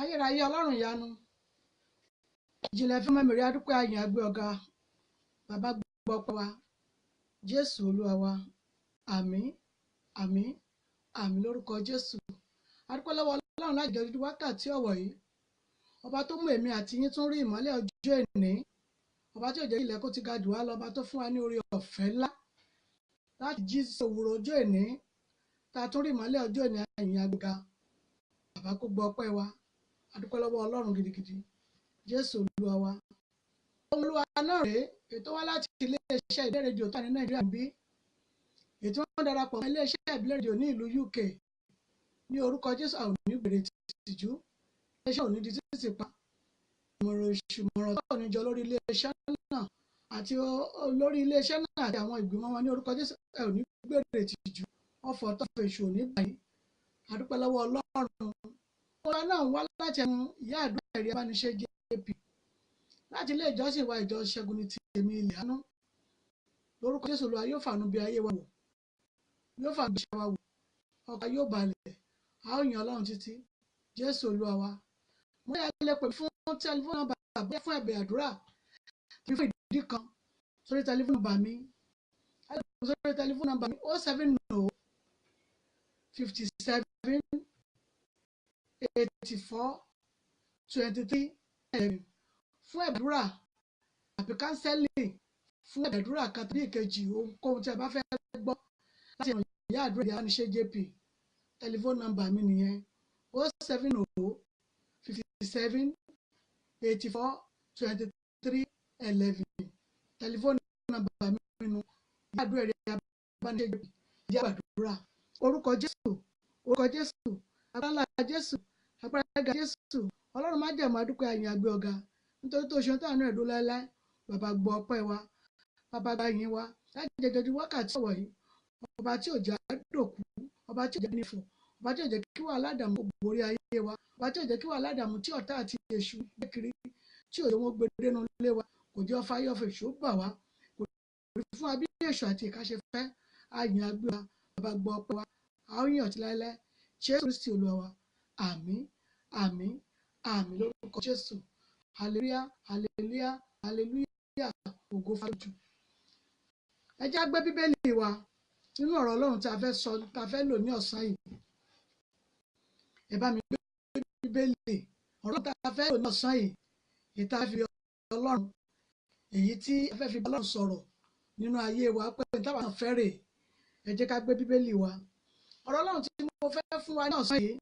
ayérayé ọlọ́run ìyanu ìjìnlẹ̀ fún mẹ́mìrì adúpẹ́ àyìn àgbẹ̀ ọ̀gá bàbá gbọ́ ọpẹ́ wa jésù olúwa wa àmín àmín àmín lórúkọ jésù. adúpẹ́ lọ́wọ́ ọlọ́run láti jẹ́ wákàtí ọ̀wọ̀ yìí, ọba tó mú èmi àti yín tún rí ìmọ́lẹ̀ ọjọ́ èní, ọba tí ò jẹ́ ilẹ̀ kó ti ga jù wá lọ, ọba tó fún wa ní oore ọ̀fẹ́ ńlá láti jí sí òwúrọ̀ ọjọ́ èní tá a tún rí ìmọ́lẹ̀ ọjọ́ èní. àyìn àgbẹ̀ga bàbá kó gbọ́ ọpẹ́ wa, adúpẹ́ lọ́wọ́ ọlọ́run gidigidi jésù olúwa wa. ohun olúwa náà rèé ètò wá láti iléeṣẹ́ ìbílẹ̀ rédíò tó wà ní nàìjíríà bí ètò wọn darapọ̀ mọ́ iléeṣẹ́ ìbílẹ̀ rédíò ní ìlú UK. ní orúkọ jésù àwọn òní gbèrè tìjú, iléeṣẹ́ òní di títì pa, ìmọ̀ràn ìṣùmọ̀ràn tó ní jọ lórí iléeṣẹ́ náà àti olórí iléeṣẹ́ náà àti àwọn ìgbìmọ̀ wọn ní orúkọ jésù òní gbèrè tìjú, ọ̀fọ̀ tó fẹ́ èṣù òní báyìí. adúpẹ́ lọ́wọ́ ọlọ́run. ọlọ́run náà wá láti ẹnu ìyá àdúrà ẹ̀rí abániṣe JP láti ilé ìjọsìn wa ìjọ ṣẹ́gun ní tèmi ilẹ̀ àánú. lórúkọ jésù olúwa yóò fàánú bí ayé wa wò, yóò fàánú bí iṣẹ́ wa wò, ọkàn yóò balẹ̀, a ó yan ọlọ́run títí jésù olúwa wa. mo yà lè pè fún tẹlifóònù nọ́mbà bóyá fún ẹ̀bẹ̀ àdúrà tàbí fún ìdí kan sórí tẹlifóònù nọ́mbà mi. sórí tẹlifóònù nọ́mbà mi 070 57 84 23 11 fún ẹ̀bẹ̀dúrà àbí kánsẹ́lì, fún ẹ̀bẹ̀dúrà kan tàbí ìkejì ohunkóhun tí a bá fẹ́ gbọ́ láti ràn ìyá àdúrà ìyáníṣẹ́ JP. tẹlifóònù nọ́mbà mi nìyẹn 070 57 84 23 11. tẹlifóònù nọ́mbà mi nínú ìyá àdúrà ìyáníṣẹ́ JP. ìyá àdúrà orúkọ Jésù, orúkọ Jésù, agbára Jésù, agbára ga Jésù. ọlọ́run má jẹ̀mọ́ adúpẹ́ àyìn àgbẹ̀ ọ̀gá nítorí tó ṣe tó àánú ẹ̀dùn láéláé. bàbá gbọ́ ọpẹ́ wa, bàbá gba yín wa láti jẹjọjú wákàtí ọ̀wọ̀ yìí. ọba tí ò jẹ́ àdòkú, ọba tí ò jẹ́ nífọ̀, ọba tí ò jẹ́ kí wàhálà àdàmú borí ayé wa, ọba tí ò jẹ́ kí wàhálà àdàmú tí ọ̀tá àti èṣù gbé kiri tí ò jẹ́ wọn gbé dénú ilé wa, kò jẹ́ ọfà ayọ̀fẹ̀ èṣù bà wá, kò rí fún wa bí èṣù àti ìkáṣe fẹ́. àyìn àgbẹ̀ wa, bàbá gbọ́ ọpẹ́ wa, a ó yàn ọtí láéláé Jésù Kristi olúwa wa. àmín àmín àmín lórúkọ Jésù. hallelujah hallelujah hallelujah ògo fàájú. ẹ jẹ́ á gbé bíbélì wa nínú ọ̀rọ̀ ọlọ́run tí a fẹ́ sọ, tí a fẹ́ lò ní ọ̀sán yìí. ẹ bá mi gbé bíbélì ọ̀rọ̀ tí a fẹ́ lò ní ọ̀sán yìí, èyí tí a fi ọlọ́run, èyí tí a fẹ́ fi ọlọ́run sọ̀rọ̀ nínú ayé wa pé táwọn náà fẹ́ rè. ẹ jẹ́ ká gbé bíbélì wa. ọ̀rọ̀ ọlọ́run tí mo fẹ́ fún wa ní ọ̀sán yìí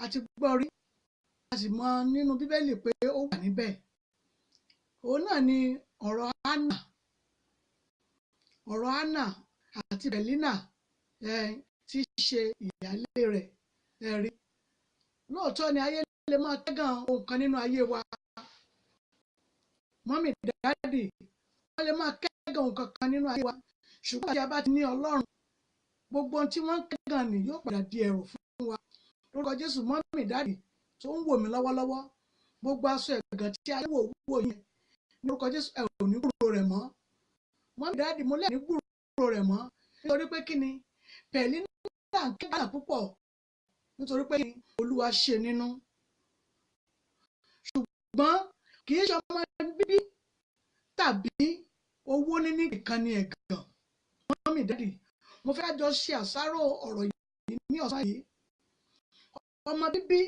a ti gbọ́ rí, a sì mọ̀ nínú bíbélì pé ó wà níbẹ̀. òun náà ni ọ̀rọ̀ Hánà, ọ̀rọ̀ Hánà àti Pẹ̀línà tí í ṣe ìyálé rẹ̀. ẹ̀rí lóòótọ́ ni ayé lè máa kẹ́gàn ohun kan nínú ayé wa, mọ́mì dáàdì wọ́n lè máa kẹ́gàn ohun kankan nínú ayé wa, ṣùgbọ́n àti a bá ti ní ọlọ́run, gbogbo ohun tí wọ́n ń kẹ́gàn ni yóò padà di ẹ̀rù fún wa. lórúkọ Jésù mọ́mì dáàdì tó ń wò mí lọ́wọ́lọ́wọ́, gbogbo aṣọ ẹ̀gàn tí ayé wò yẹn lórúkọ Jésù ẹ ò ní gbúrò rẹ̀ mọ́. mọ́mì dáàdì mo lẹ́ẹ̀ ní gbúrò rẹ̀ mọ́, nítorí pé kí ni Pẹ̀línà ń kẹ́gàn púpọ̀, nítorí pé Olúwa ṣe nínú. ṣùgbọ́n kì í ṣe ọmọ bíbí tàbí owó níní nìkan ni ẹ̀gàn. mọ́mì dáàdì mo fẹ́ jọ ṣe àṣàrò ọ̀rọ̀ yìí ní ọ̀sán yìí. ọmọ bíbí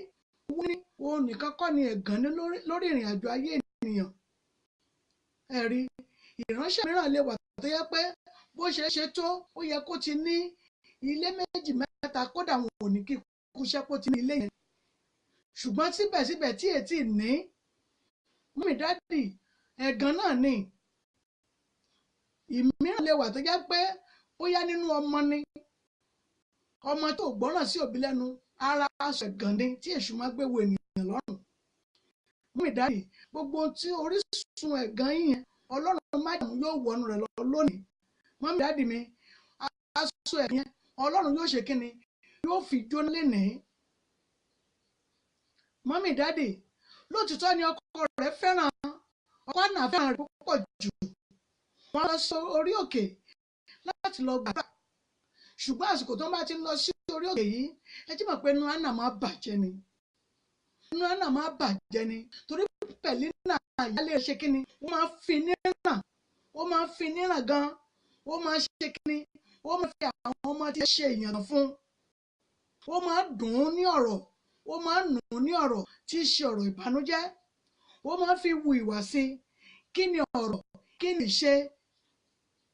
owó ní òun nìkan kọ́ ni ẹ̀gàn ní lórí ìrìn àjò ayé ènìyàn. ẹ̀rí ìránṣẹ́ mìíràn lè wà tó yẹ pé bó ṣe ṣe tó ó yẹ kó ti ní ilé méjì mẹ́ta, kódà wọn ò ní kí kúṣẹ́ kó ti ní ilé yẹn. ṣùgbọ́n síbẹ̀síbẹ̀ tí ètí ní mọ́mì dáàdì ẹ̀gàn náà ni. ìmíràn lè wà tó jẹ́ pé ó yá nínú ọmọ ni, ọmọ tó gbọ́ràn sí òbí lẹ́nu, ara aṣọ ẹ̀gàn ni tí èṣù máa gbé wo ènìyàn lọ́rùn. mọ́mì dáàdì gbogbo ohun tí orísun ẹ̀gàn yìí yẹn Ọlọ́run májẹ̀mú yóò wọnú rẹ̀ lọ lónìí. Mọ́mí dáàdì mi, aṣọ ẹ̀gàn yẹn Ọlọ́run yóò ṣe kí ni? Yóò fi jóná lénìí. Mọ́mí dáàdì, lóòtítọ́ ni ọkọ rẹ̀ fẹ́ràn ọkọ náà fẹ́ràn rẹ̀ púpọ̀ jù. Wọ́n lọ sí orí òkè láti lọ gbàdúrà. Ṣùgbọ́n àsìkò tó ń bá ti lọ sí orí òkè yìí, ẹ jí mọ̀ pé inú Hánà máa bàjẹ́ ni. Inú Hánà máa bàjẹ́ ni. Torí Pẹ̀línà ìyálé ṣe kí ni? Ó máa fi níràn. Ó máa fi níràn gan. Ó máa ṣe kí ni? Ó máa fi àwọn ọmọ tí ṣe ìyànà fún. Ó máa dùn ún ní ọ̀rọ̀. Ó máa nù ún ní ọ̀rọ̀ tí í ṣe ọ̀rọ̀ ìbànújẹ́. Ó máa fi wu ìwà sí. Kí ni ọ̀rọ̀? Kí ni ìṣe?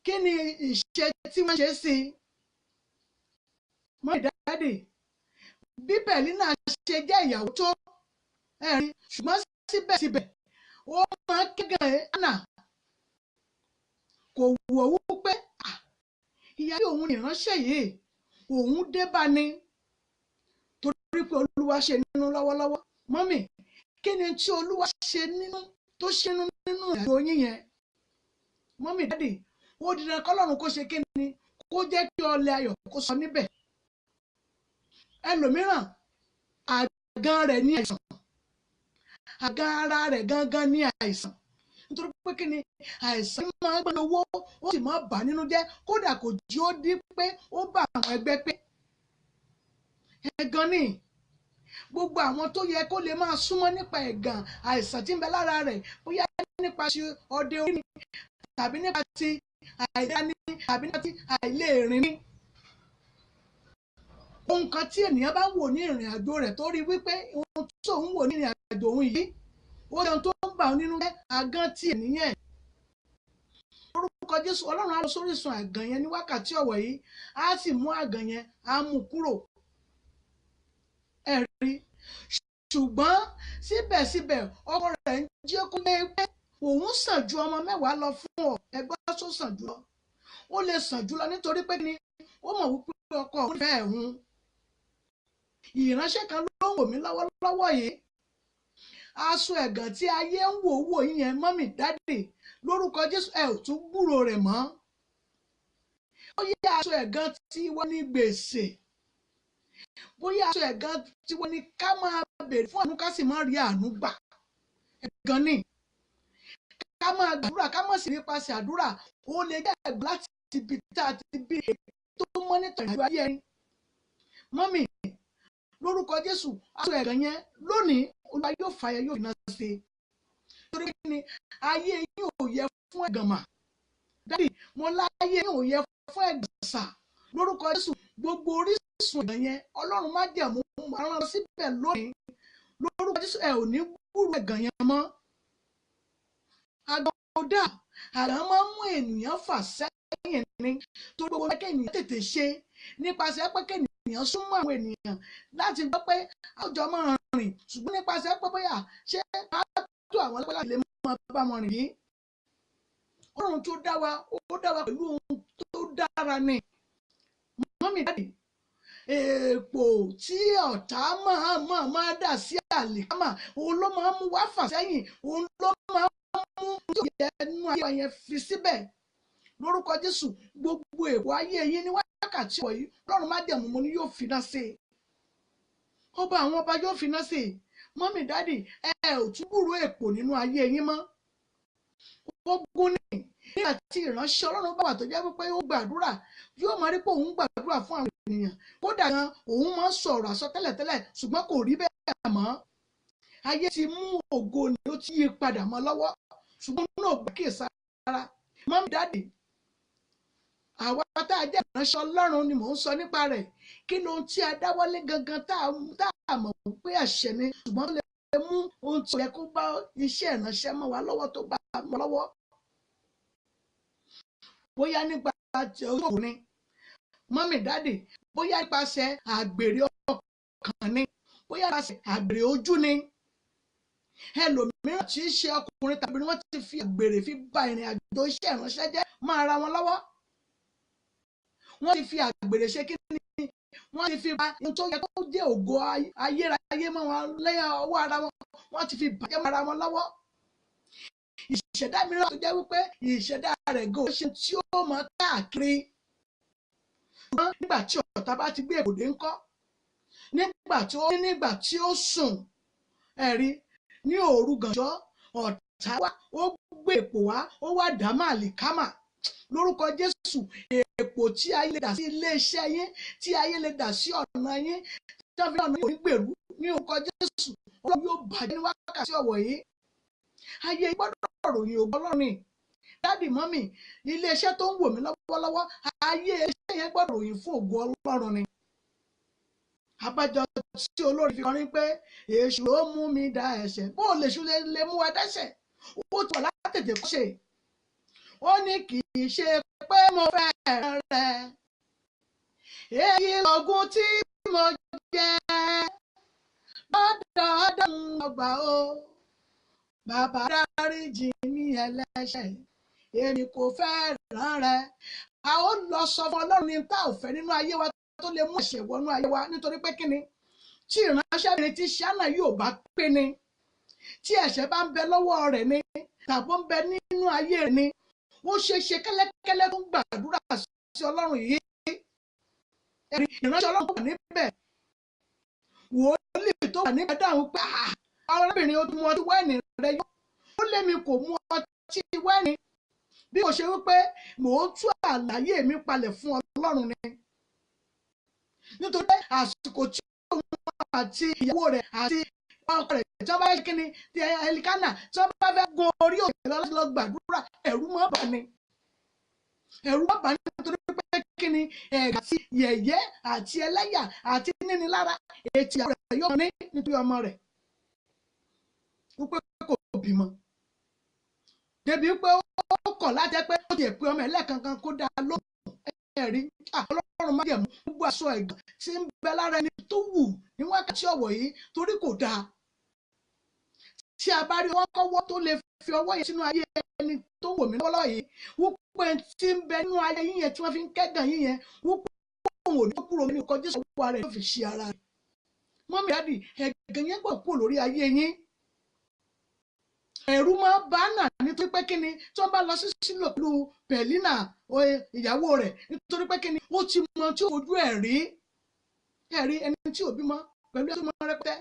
Kí ni ìṣe tí wọ́n ṣe sí? Mọ́mí dáàdì, bí Pẹ̀línà ṣe jẹ́ ìyàwó tó ẹ̀rín, ṣùgbọ́n síbẹ̀síbẹ̀ ó máa kẹ́gàn Hánà. Kò wù ọ́ pé ìyáálé òun ìránṣẹ́ yìí òun dé bá ní torí pé Olúwa ṣe nínú lọ́wọ́lọ́wọ́. Mọ́mí, kí ni tí Olúwa ṣe nínú tó ṣe nínú ìrìnàjò yín yẹn? Mọ́mí dáàdì, ó di dandan kọ́lọ́run kó ṣe kí ni? Kó jẹ́ kí ọlẹ̀ ayọ̀ kó sọ níbẹ̀. Ẹlòmíràn àgàn rẹ̀ ní àìsàn. Àgàn ara rẹ̀ gangan ní àìsàn. Nítorí pé kí ni àìsàn máa ń gbé owó ó sì máa bà nínú jẹ́, kódà kò jí ó di pé ó bá àwọn ẹgbẹ́ pé. Ẹ̀gàn ni gbogbo àwọn tó yẹ kó lè máa súnmọ́ nípa ẹ̀gàn àìsàn tí ń bẹ lára rẹ̀, bóyá nípa ti ọdẹ orí ni tàbí nípa ti àìlera ni tàbí nípa ti àìlèrin ni. Ohun kan tí ènìyàn bá wò ní ìrìn àjò rẹ̀ tó rí wípé ohun tó ń wò ní ìrìn àjò òun yìí ó jẹun tó ń bà ọ́ nínú jẹ́, àgàn ti ènìyàn. Orúkọ Jésù, Ọlọ́run á lọ sórí ìsun àgàn yẹn ní wákàtí ọ̀wọ̀ yìí, á sì mú àgàn yẹn, á mú kúrò. Ẹ̀rí. Ṣùgbọ́n síbẹ̀síbẹ̀ ọkọ rẹ̀ ń jẹ́ kó lé pé òun sàn ju ọmọ mẹ́wàá lọ fún ọ. Ẹgbọ́n tó sàn jù lọ. Ó lè sàn jù lọ nítorí pé ni ó mọ̀ wípé ọkọ òun fẹ́ ẹ̀hún. Ìránṣẹ́ kan ló ń wò mí lọ́wọ́lọ́wọ́ yìí. Aṣọ ẹ̀gàn tí ayé ń wò yẹn, mọ́mí dáàdì, lórúkọ Jésù ẹ ò tún gbúrò rẹ̀ mọ́. Ó yẹ aṣọ ẹ̀gàn tí wọ́n ní gbèsè. Bóyá aṣọ ẹ̀gàn tí wọ́n ní ká máa béèrè fún àánú ká sì máa rí àánú gbà. Ẹ̀gàn ni. Ká máa gbàdúrà ká má sì nípasẹ̀ àdúrà. Ó lè jẹ́ ẹ̀gbọ́n láti ibi tá a ti bí tó mọ́nítọ̀ ìrìnàjò ayé ẹni. Mọ́mí, lórúkọ Jésù, aṣọ ẹ̀gàn yẹn lónìí Olúwa yóò fàyè yóò iná ṣe. Torí pé ni ayé yín ò yẹ fún ẹ̀gàn mà. Dádì, mo láyé yín ò yẹ fún ẹ̀gàn sà. Lórúkọ Jésù, gbogbo orísun ẹ̀gàn yẹn Ọlọ́run má jẹ̀mú máa rán síbẹ̀ lónìí. Lórúkọ Jésù, ẹ ò ní gbúrò ẹ̀gàn yẹn mọ́. Àgàn ò dà, àgàn máa ń mú ènìyàn fà sẹ́yìn ni. Torí gbogbo ẹgbẹ́ ènìyàn tètè ṣe nípasẹ̀ pé ènìyàn súnmọ́ àwọn ènìyàn láti gbọ́ pé àwùjọ máa rìn, ṣùgbọ́n nípasẹ̀ pé bóyá ṣé á tó àwọn ọlọ́pàá láti lè máa bá wọn rìn yìí. Ọlọ́run tó dá wa ó dá wa pẹ̀lú ohun tó dára ni. Mọ́mí dáàdì, èèpò tí ọ̀tá máa dà sí àlìkámà òun ló máa ń mú wá fà sẹ́yìn, òun ló máa ń mú tó yẹ nínú ayé yẹn fi síbẹ̀. Lórúkọ Jésù, gbogbo èèwọ̀ ayé yín ní wákàtí wọ̀nyí Ọlọ́run má jẹ̀mú mo ní yóò finá sí i. Ọba àwọn ọba yóò finá sí i. Mọ́mí dáàdì, ẹ ò tún gbúrò èèpò nínú ayé yín mọ́. Ogun ni nígbà tí ìránṣẹ́ Ọlọ́run bá wà tó jẹ́ wípé ó gbàdúrà yóò máa rí pé òun gbàdúrà fún àwọn ènìyàn. Kódà gan òun máa ń sọ̀rọ̀ àsọtẹ́lẹ̀ ṣùgbọ́n kò rí bẹ́ẹ̀ mọ́. Ayé ti mú ògo ni ó ti yí padà mọ́ lọ́wọ́ ṣùgbọ́n náà gbà kí ìsára. Mọ́mí dáàdì, àwa tá a jẹ́ ìránṣẹ́ Ọlọ́run ni mò ń sọ nípa rẹ̀. Kí ló ń tí a dáwọ́lé gangan tá a mọ̀ pé àṣẹ ni ṣùgbọ́n tó lè mú ohun tí ó yẹ kó bá iṣẹ́ ìránṣẹ́ mọ́ wa lọ́wọ́ tó bá mọ́ lọ́wọ́. Bóyá nípa ti òkú ni, mọ́mí dáàdì, bóyá nípasẹ̀ àgbèrè ọkàn ni, bóyá nípasẹ̀ àgbèrè ojú ni. Ẹlòmíràn tí í ṣe ọkùnrin tàbí wọ́n ti fi àgbèrè fi ba ìrìn àjò iṣẹ́ ìránṣẹ́ jẹ́ mọ́ ara wọn lọ́wọ́. Wọ́n ti fi àgbèrè ṣe kí ni? Wọ́n ti fi ba ohun tó yẹ kó jẹ́ ògo ayérayé mọ́ wọn lẹ́yìn ọwọ́ ara wọn. Wọ́n ti fi bàjẹ́ mọ́ ara wọn lọ́wọ́. ìṣẹ̀dá mìíràn tó jẹ́ wípé ìṣẹ̀dá rẹ̀ gan ṣe tí ó mọ káàkiri. Ṣùgbọ́n nígbà tí ọ̀tá bá ti gbé èbòdè ńkọ́, nígbà tí ó sùn, ẹ̀rí ní òru gànjọ́, ọ̀tá wá ó gbé èpò wá, ó wá dá màlìkámà. Lórúkọ Jésù, èpò tí ayé lè dà sí iléeṣẹ́ yín, tí ayé lè dà sí ọ̀nà yín, tí wọ́n fi ọ̀nà yín gbèrú ní orúkọ Jésù, Ọlọ́run yóò bàjẹ́ ní wákàtí ọ̀wọ̀ yìí. Ayé gbọ́dọ̀ ròyìn ògo Ọlọ́run ni. Dádì mọ́mì, iléeṣẹ́ tó ń wò mí lọ́wọ́lọ́wọ́, ayé iṣẹ́ yẹn gbọ́dọ̀ ròyìn fún ògo Ọlọ́run ni. Àbájọ tí olórin fi kọrin pé èṣù ó mú mi dá ẹ̀ṣẹ̀, bó lè ṣú lè mú wa dẹ́ṣẹ̀, ó ti wà látètè kọ́ṣe. Ó ní kì í ṣe pé mo fẹ́ràn rẹ̀, èyí lógún tí mo jẹ lọ́dọọdún ọgbà o, bàbá dáríjì mí ẹlẹ́ṣẹ̀, èmi kò fẹ́ràn rẹ̀. A ó lọ sọ fún Ọlọ́run ní tá ò fẹ́ nínú ayé wa tó lè mú ẹ̀ṣẹ̀ wọnú ayé wa, nítorí pé kíni tí ìránṣẹ́bìnrin tí Ṣáánà yóò bá pé ni, tí ẹ̀ṣẹ̀ bá ń bẹ lọ́wọ́ rẹ̀ ni tàbí ń bẹ nínú ayé rẹ̀ ni, ó ṣe é ṣe kẹ́lẹ́kẹ́lẹ́ tó ń gbàdúrà sí Ọlọ́run yìí. Ìránṣẹ́ Ọlọ́run wà níbẹ̀, wòlíì tó wà níbẹ̀ dáhùn pé arábìnrin ó mu ọtí wáìnì rẹ yó, ó lé mi kò mu ọtí wáìnì, bí mo ṣe wípé mò ń tú àlàyé mi palẹ̀ fún Ọlọ́run ni. Nítorí pé àsìkò tí òun àti ìyàwó rẹ̀ àti ọkọ rẹ̀ tí wọ́n bá fẹ́ kíni ti Ẹlikánà tí wọ́n bá fẹ́ gun orí òkè lọ gbàdúrà, ẹ̀rù mọ́ bà ní. Ẹ̀rù mọ́ bà ní nítorí pé kíni ẹ̀gà àti yẹ̀yẹ́ àti ẹlẹ́yà àti nínilára ètì ìyàwó rẹ̀ yóò ní nítorí ọmọ rẹ̀ wípé kò bímọ. Débi pé ó kọ̀ láti jẹ́ pé ó ti èpè ọmọ ẹlẹ́kankan kó dá lóhùn. Ẹ̀rí Ọlọ́run má jẹ̀mú gbogbo aṣọ ẹ̀gàn tí ń bẹ lára ẹni tó wù ní wákàtí ọ̀wọ̀ yìí torí kò dáa. Tí a bá rí ọwọ́ kọ́wọ́ tó lè fi ọwọ́ yẹn sínú ayé ẹni tó wò mí lọ́wọ́lọ́wọ́ yìí, wípé tí ń bẹ nínú ayé yín yẹn tí wọ́n fi ń kẹ́gàn yín yẹn, wípé òun ò ní kúrò nínú ìkọjú ìṣòwò ara rẹ̀ yóò fi ṣe ara rẹ̀. Mọ́mí dádì, ẹ̀gàn yẹn gbọ́dọ̀ kúrò lórí ayé yín. Ẹ̀rù máa bá nà nítorí pé kíni tí wọ́n bá lọ sí sílò pẹ̀lú Pẹ̀línà ìyàwó rẹ̀, nítorí pé kíni ó ti mọ tí ó fojú ẹ̀ rí. Ẹ̀rí ẹni tí ò bímọ pẹ̀lú ẹ̀sùn mọ́ rẹpẹtẹ,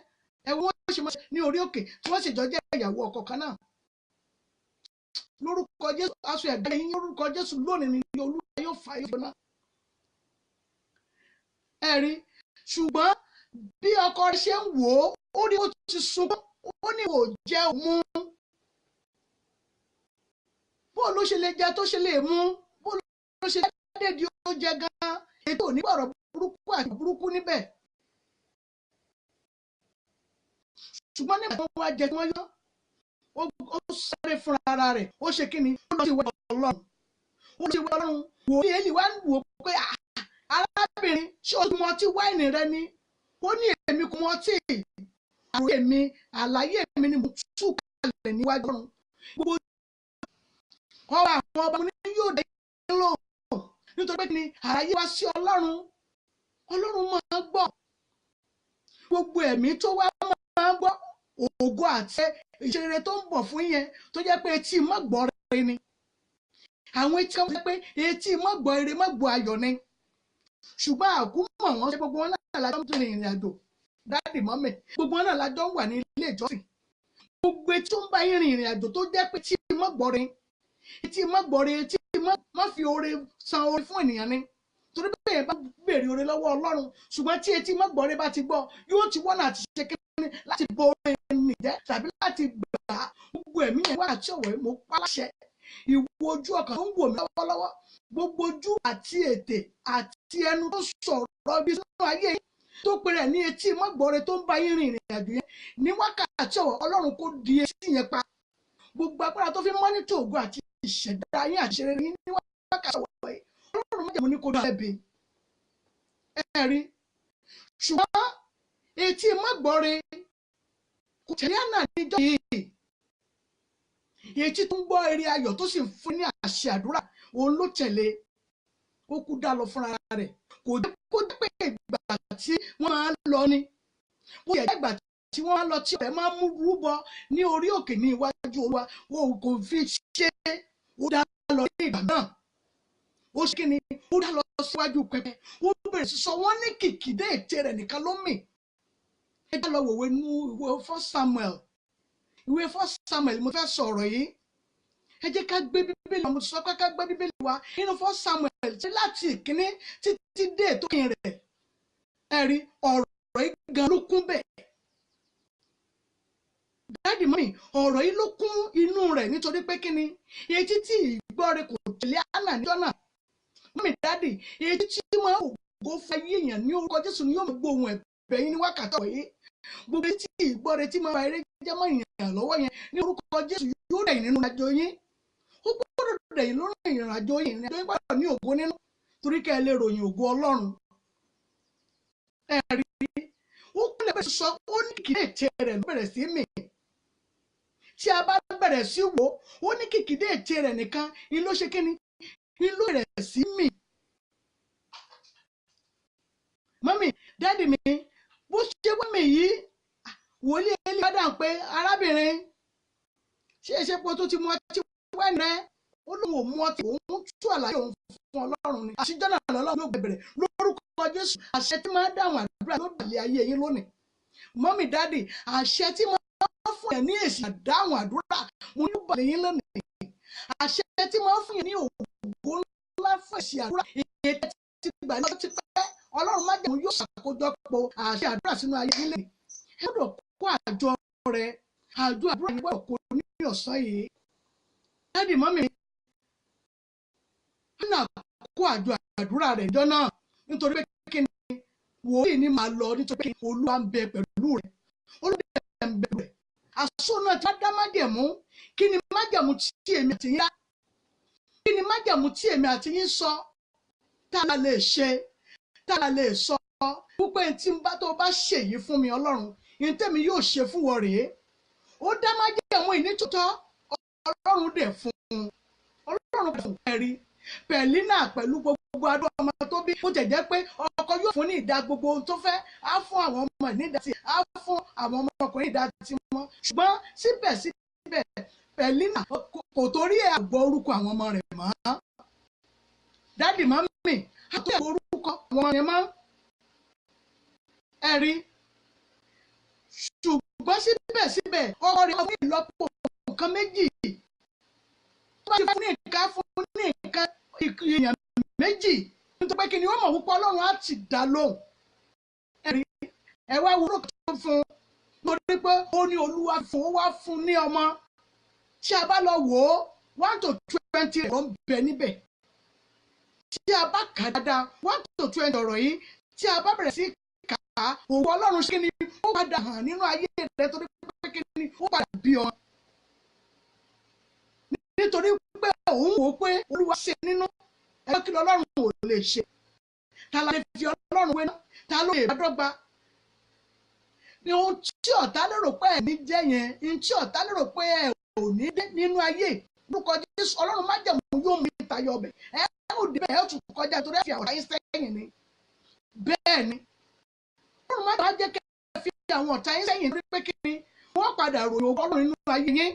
ẹ̀wọ̀n wọ́n ṣe mọ́ ní orí òkè tí wọ́n sì jọ jẹ́ ìyàwó ọkọ kan náà. Lórúkọ Jésù, aṣọ ẹ̀gàn yín lórúkọ Jésù lónìí ni Olúwa yóò fà yóò náà. Ẹ̀rí ṣùgbọ́n bí ọkọ rẹ̀ ṣe ń wò ó rí ó ti sunkún, ó ní ò jẹ́ òun. Bó ló ṣe lè jẹ tó ṣe lè mú, bó ló ṣe dédé ó jẹ gan-an, ètò onígbọ̀rọ̀ burúkú àti burúkú níbẹ̀. Ṣùgbọ́n nígbà tó wá jẹ tí wọ́n yán, ó sáré fúnra ara rẹ̀, ó ṣe kí ni, ó lọ sí ìwé Ọlọ́run. Ó lọ sí ìwé Ọlọ́run, wò ní Élì wá ń wò pé arábìnrin ṣé o mu ọtí wáìnì rẹ ni? Ó ní èmi kò mu ọtí, àròyé mi, àlàyé mi ni mo tú kalẹ̀ níwájú Ọlọ́run. Gbogbo ọba àwọn ọba ní yóò dé lóhùn, nítorí pé ní ààyè wá sí Ọlọ́run, Ọlọ́run máa gbọ́. Gbogbo ẹ̀mí tó wá máa gbọ́ ògo àti ìṣeré tó ń bọ̀ fún yẹn tó jẹ́ pé etí mọ́gbọ́ rere ni. Àwọn etí kan jẹ́ pé etí mọ́gbọ́ rere mọ́gbọ́ ayọ̀ ni. Ṣùgbọ́n àkúmọ̀ wọn ṣe gbogbo wọn náà lájọ́ tó rìn ìrìn àjò. Dáàdì mọ́mì, gbogbo wọn náà lájọ́ wà ní ilé ìjọsìn. Gbogbo etí tó ń bá yín rìn ìrìn àjò tó jẹ́ pé etí mọ́gbọ́ rere, etí mọ́gbọ́ rere, etí má fi oore san oore fún ènìyàn ni. Torí pé ẹ bá béèrè oore lọ́wọ́ Ọlọ́run, ṣùgbọ́n tí etí mọ́gbọ́ rere bá ti gbọ́, yóò ti wọ́n náà ti ṣe kíni láti bo oore nìjẹ́ tàbí láti gbà á. Gbogbo ẹ̀mí yẹn wá àti ọ̀wọ́ mo pa láṣẹ. Ìwọ ojú ọkàn tó ń wò mí lọ́wọ́lọ́wọ́, gbogbo ojú àti ètè àti ẹnu tó sọ̀rọ̀ bí sínú ayé yìí tó pèrè ní etí mọ́gbọ́ rere tó ń bá yín rìn ìrìn àjò yẹn ní wákàtí ọ̀wọ́ Ọlọ́run kó di etí yẹn pa. Gbogbo agbára tó fi mọ́nítọ̀ ògo àti ìṣẹ̀dá yín àṣẹrẹ yín ní wákàtí ọ̀wọ́ yìí, Ọlọ́run má jẹ́ mo ní kó dá ẹ̀bi. Ẹ̀rí ṣùgbọ́n etí mọ́gbọ́ rere kò tẹ̀lé àná níjọ́ yìí. Etí tó ń gbọ́ eré ayọ̀ tó sì ń fún ní àṣẹ àdúrà, òun ló tẹ̀lé, ó kú dá lọ fúnra rẹ̀. Kò jẹ́ kó jẹ́ pé ìgbà tí wọ́n máa ń lọ ni, ó yẹ ìgbà tí wọ́n lọ tí ọ̀rẹ́ máa ń mú rúbọ ní orí òkè ní iwájú Olúwa wọn kò fi ṣe ó dá lọ ní ìgbà náà ó ṣe kí ni ó dá lọ síwájú pẹpẹ ó bẹ̀rẹ̀ sí sọ wọ́n ní kìkìdé ètè rẹ̀ nìkan ló mì ẹ já lọ wòwe nú ìwé 1 Samuel mo fẹ́ sọ̀rọ̀ yìí ẹ jẹ́ ká gbé bíbélì wa mo sọ pé ká gbé bíbélì wa nínú 1 Samuel tí láti ìkíní títí dé ètò kìíní rẹ̀ ẹ̀rí ọ̀rọ̀ yìí gan ló kún bẹ́ẹ̀ dáàdì mọ́mì ọ̀rọ̀ yìí ló kún inú rẹ̀ nítorí pé kí ni etí tí ìgbọ́ rẹ̀ kò tẹ̀lé Hánà níjọ́ náà mọ́mì dáàdì etí tí máa ògo fẹ́ yíyàn ní orúkọ Jésù ni yóò máa gbọ́ ohùn ẹ̀bẹ̀ yín ní wákàtí ọ̀rọ̀ yìí gbogbo etí ìgbọ́ rẹ̀ tí máa fa eré jẹ́ mọ́ ìyàn lọ́wọ́ yẹn ní orúkọ Jésù yóò dẹ̀ nínú àjọ yín ó gbọ́dọ̀ dẹ̀ yín lórí ìrìnàjò yín gbọ́dọ̀ ní ògo nínú torí kẹ́ ẹ lè ròyìn ògo Ọlọ́run ẹ̀rí ó kúnlẹ̀ bẹ́ẹ̀ sọ ó ní kìkìdé ètè rẹ̀ ló bẹ̀rẹ̀ sí mì tí a bá bẹ̀rẹ̀ sí wò ó ní kìkìdé ètè rẹ̀ nìkan ni ló ṣe kíni ni ló bẹ̀rẹ̀ sí mì. mọ́mì dáàdì mi bó ṣe wá mi yìí wòlíì Élì bá dàn pé arábìnrin ṣé ẹ ṣe pé tó ti mú ọtí wẹ́ẹ̀nì rẹ ó lóun ò mú ọtí òun tú àlàyé òun fún Ọlọ́run ni àṣìjọ́ náà lọ́lọ́run yóò bẹ̀rẹ̀ lórúkọ Jésù àṣẹ tí máa dáhùn àdúrà ló dàlẹ́ ayé yín lónìí mọ́mì dáàdì àṣẹ tí máa fún yẹn ní èsì àdáhùn àdúrà mo ní bàlẹ́ yín lónìí àṣẹ tí máa fún yẹn ní ògo ńlá fún èsì àdúrà èyí tí gbà ní ọtí pẹ́ Ọlọ́run má jẹun yóò ṣàkójọpọ̀ àṣẹ àdúrà sínú ayé yín lẹ́yìn ẹ gbọ́dọ̀ kó àjọ rẹ àjọ àdúrà yín gbọ́dọ̀ kó ní ọ̀sán yìí dáàdì mọ́mì Hánà kó àjọ àdúrà rẹ̀ jọ náà nítorí pé kí ni wòlíì ní máa lọ nítorí pé Olúwa ń bẹ pẹ̀lú rẹ̀ Olúwa ń bẹ pẹ̀lú rẹ̀ àṣọ náà ti dá májẹ̀mú kí ni májẹ̀mú tí èmi àti yín dá kí ni májẹ̀mú tí èmi àti yín sọ tá a lè ṣe tá a lè sọ wípé tí n bá tó bá ṣèyí fún mi Ọlọ́run ní tèmi yóò ṣe fún wọn rèé ó dá májẹ̀mú ìnítòótọ́ Ọlọ́run dẹ̀ fún Ọlọ́run dẹ̀ fún ẹ̀rí Pẹ̀línà pẹ̀lú gbogbo adó ọmọ tó bí ó jẹ̀jẹ́ pé ọkọ yóò fún ní ìdá gbogbo ohun tó fẹ́ á fún àwọn ọmọ ní ìdá tí á fún àwọn ọmọkùnrin ìdá tí wọ́n ṣùgbọ́n síbẹ̀síbẹ̀ Pẹ̀línà kò torí ẹ̀ àgbọ̀ orúkọ àwọn ọmọ rẹ̀ mọ́ dáàdì mọ́mì àtúnyẹ̀ orúkọ àwọn ọmọ yẹn mọ́ ẹ̀rí ṣùgbọ́n síbẹ̀síbẹ̀ ọkọ rẹ̀ fún ìlọ́po nǹkan méjì tó bá ti fún ní nǹkan èèyàn méjì nítorí pé kí ni wọ́n mọ̀ wípé Ọlọ́run á ti dá lóhùn ẹ̀rí ẹ wá wúrò tó fún lórí pé ó ní Olúwa fún ó wá fún ní ọmọ tí a bá lọ wò ó 1 to 20 ló ń bẹ níbẹ̀ tí a bá kà dáadáa 1 to 20 ọ̀rọ̀ yìí tí a bá bẹ̀rẹ̀ sí kà á òwò Ọlọ́run ṣe ni ó padà hàn nínú ayé rẹ̀ torí pé kí ni ó padà bí ọ nítorí pé òun wò pé Olúwa ṣe nínú ẹgbẹ́ kí Ọlọ́run ò lè ṣe ta la lè fi Ọlọ́run wé náà ta ló lè bá dọ́gba ní ohun tí ọ̀tá lérò pé ẹ̀ ní jẹ́ yẹn ohun tí ọ̀tá lérò pé ẹ̀ ò ní dé nínú ayé lórúkọ Jésù Ọlọ́run má jẹ̀mú yóò mú ìtayọ ọbẹ̀ ẹ̀ ò dé bẹ́ẹ̀ ẹ̀ tún kọjá torí ẹ̀ fi àwọn ọ̀tá yín sẹ́yìn ni bẹ́ẹ̀ ni Ọlọ́run má jẹ́ kẹ́ ẹ fi àwọn ọ̀tá yín sẹ́yìn torí pé kí ni wọ́n padà ròyìn ògo Ọlọ́run nínú ayé yín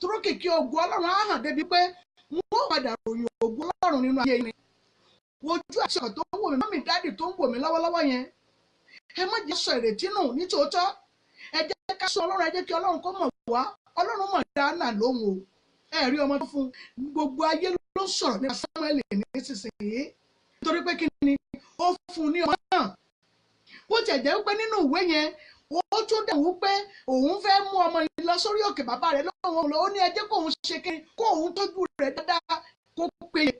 torí kìkì ògo Ọlọ́run á hàn débi pé wọ́n padà ròyìn ògo Ọlọ́run nínú ayé yín ojú àti ọ̀tọ̀ tó ń wò mí mọ́mì dáàdì tó ń wò mí lọ́wọ́lọ́wọ́ yẹn ẹ má jẹ́ sọ ìrètí nù nítòótọ́ ẹ jẹ́ ká sọ Ọlọ́run ẹ jẹ́ kí Ọlọ́run kó mọ̀ wá Ọlọ́run mọ̀ dáná lóhùn o ẹ rí ọmọ tó fún gbogbo ayé ló ń sọ̀rọ̀ nípa Samuel nísinsìnyí nítorí pé kí ni ó fún ní ọmọ náà bó tiẹ̀ jẹ́ pé nínú ìwé yẹn ó tún dẹ̀ wú pé òun fẹ́ mú ọmọ yìí lọ sórí òkè bàbá rẹ̀ lọ́wọ́ lọ ó ní ẹ jẹ́ kóun ṣe kí kóun tọ́jú rẹ̀ dáadáa kó péye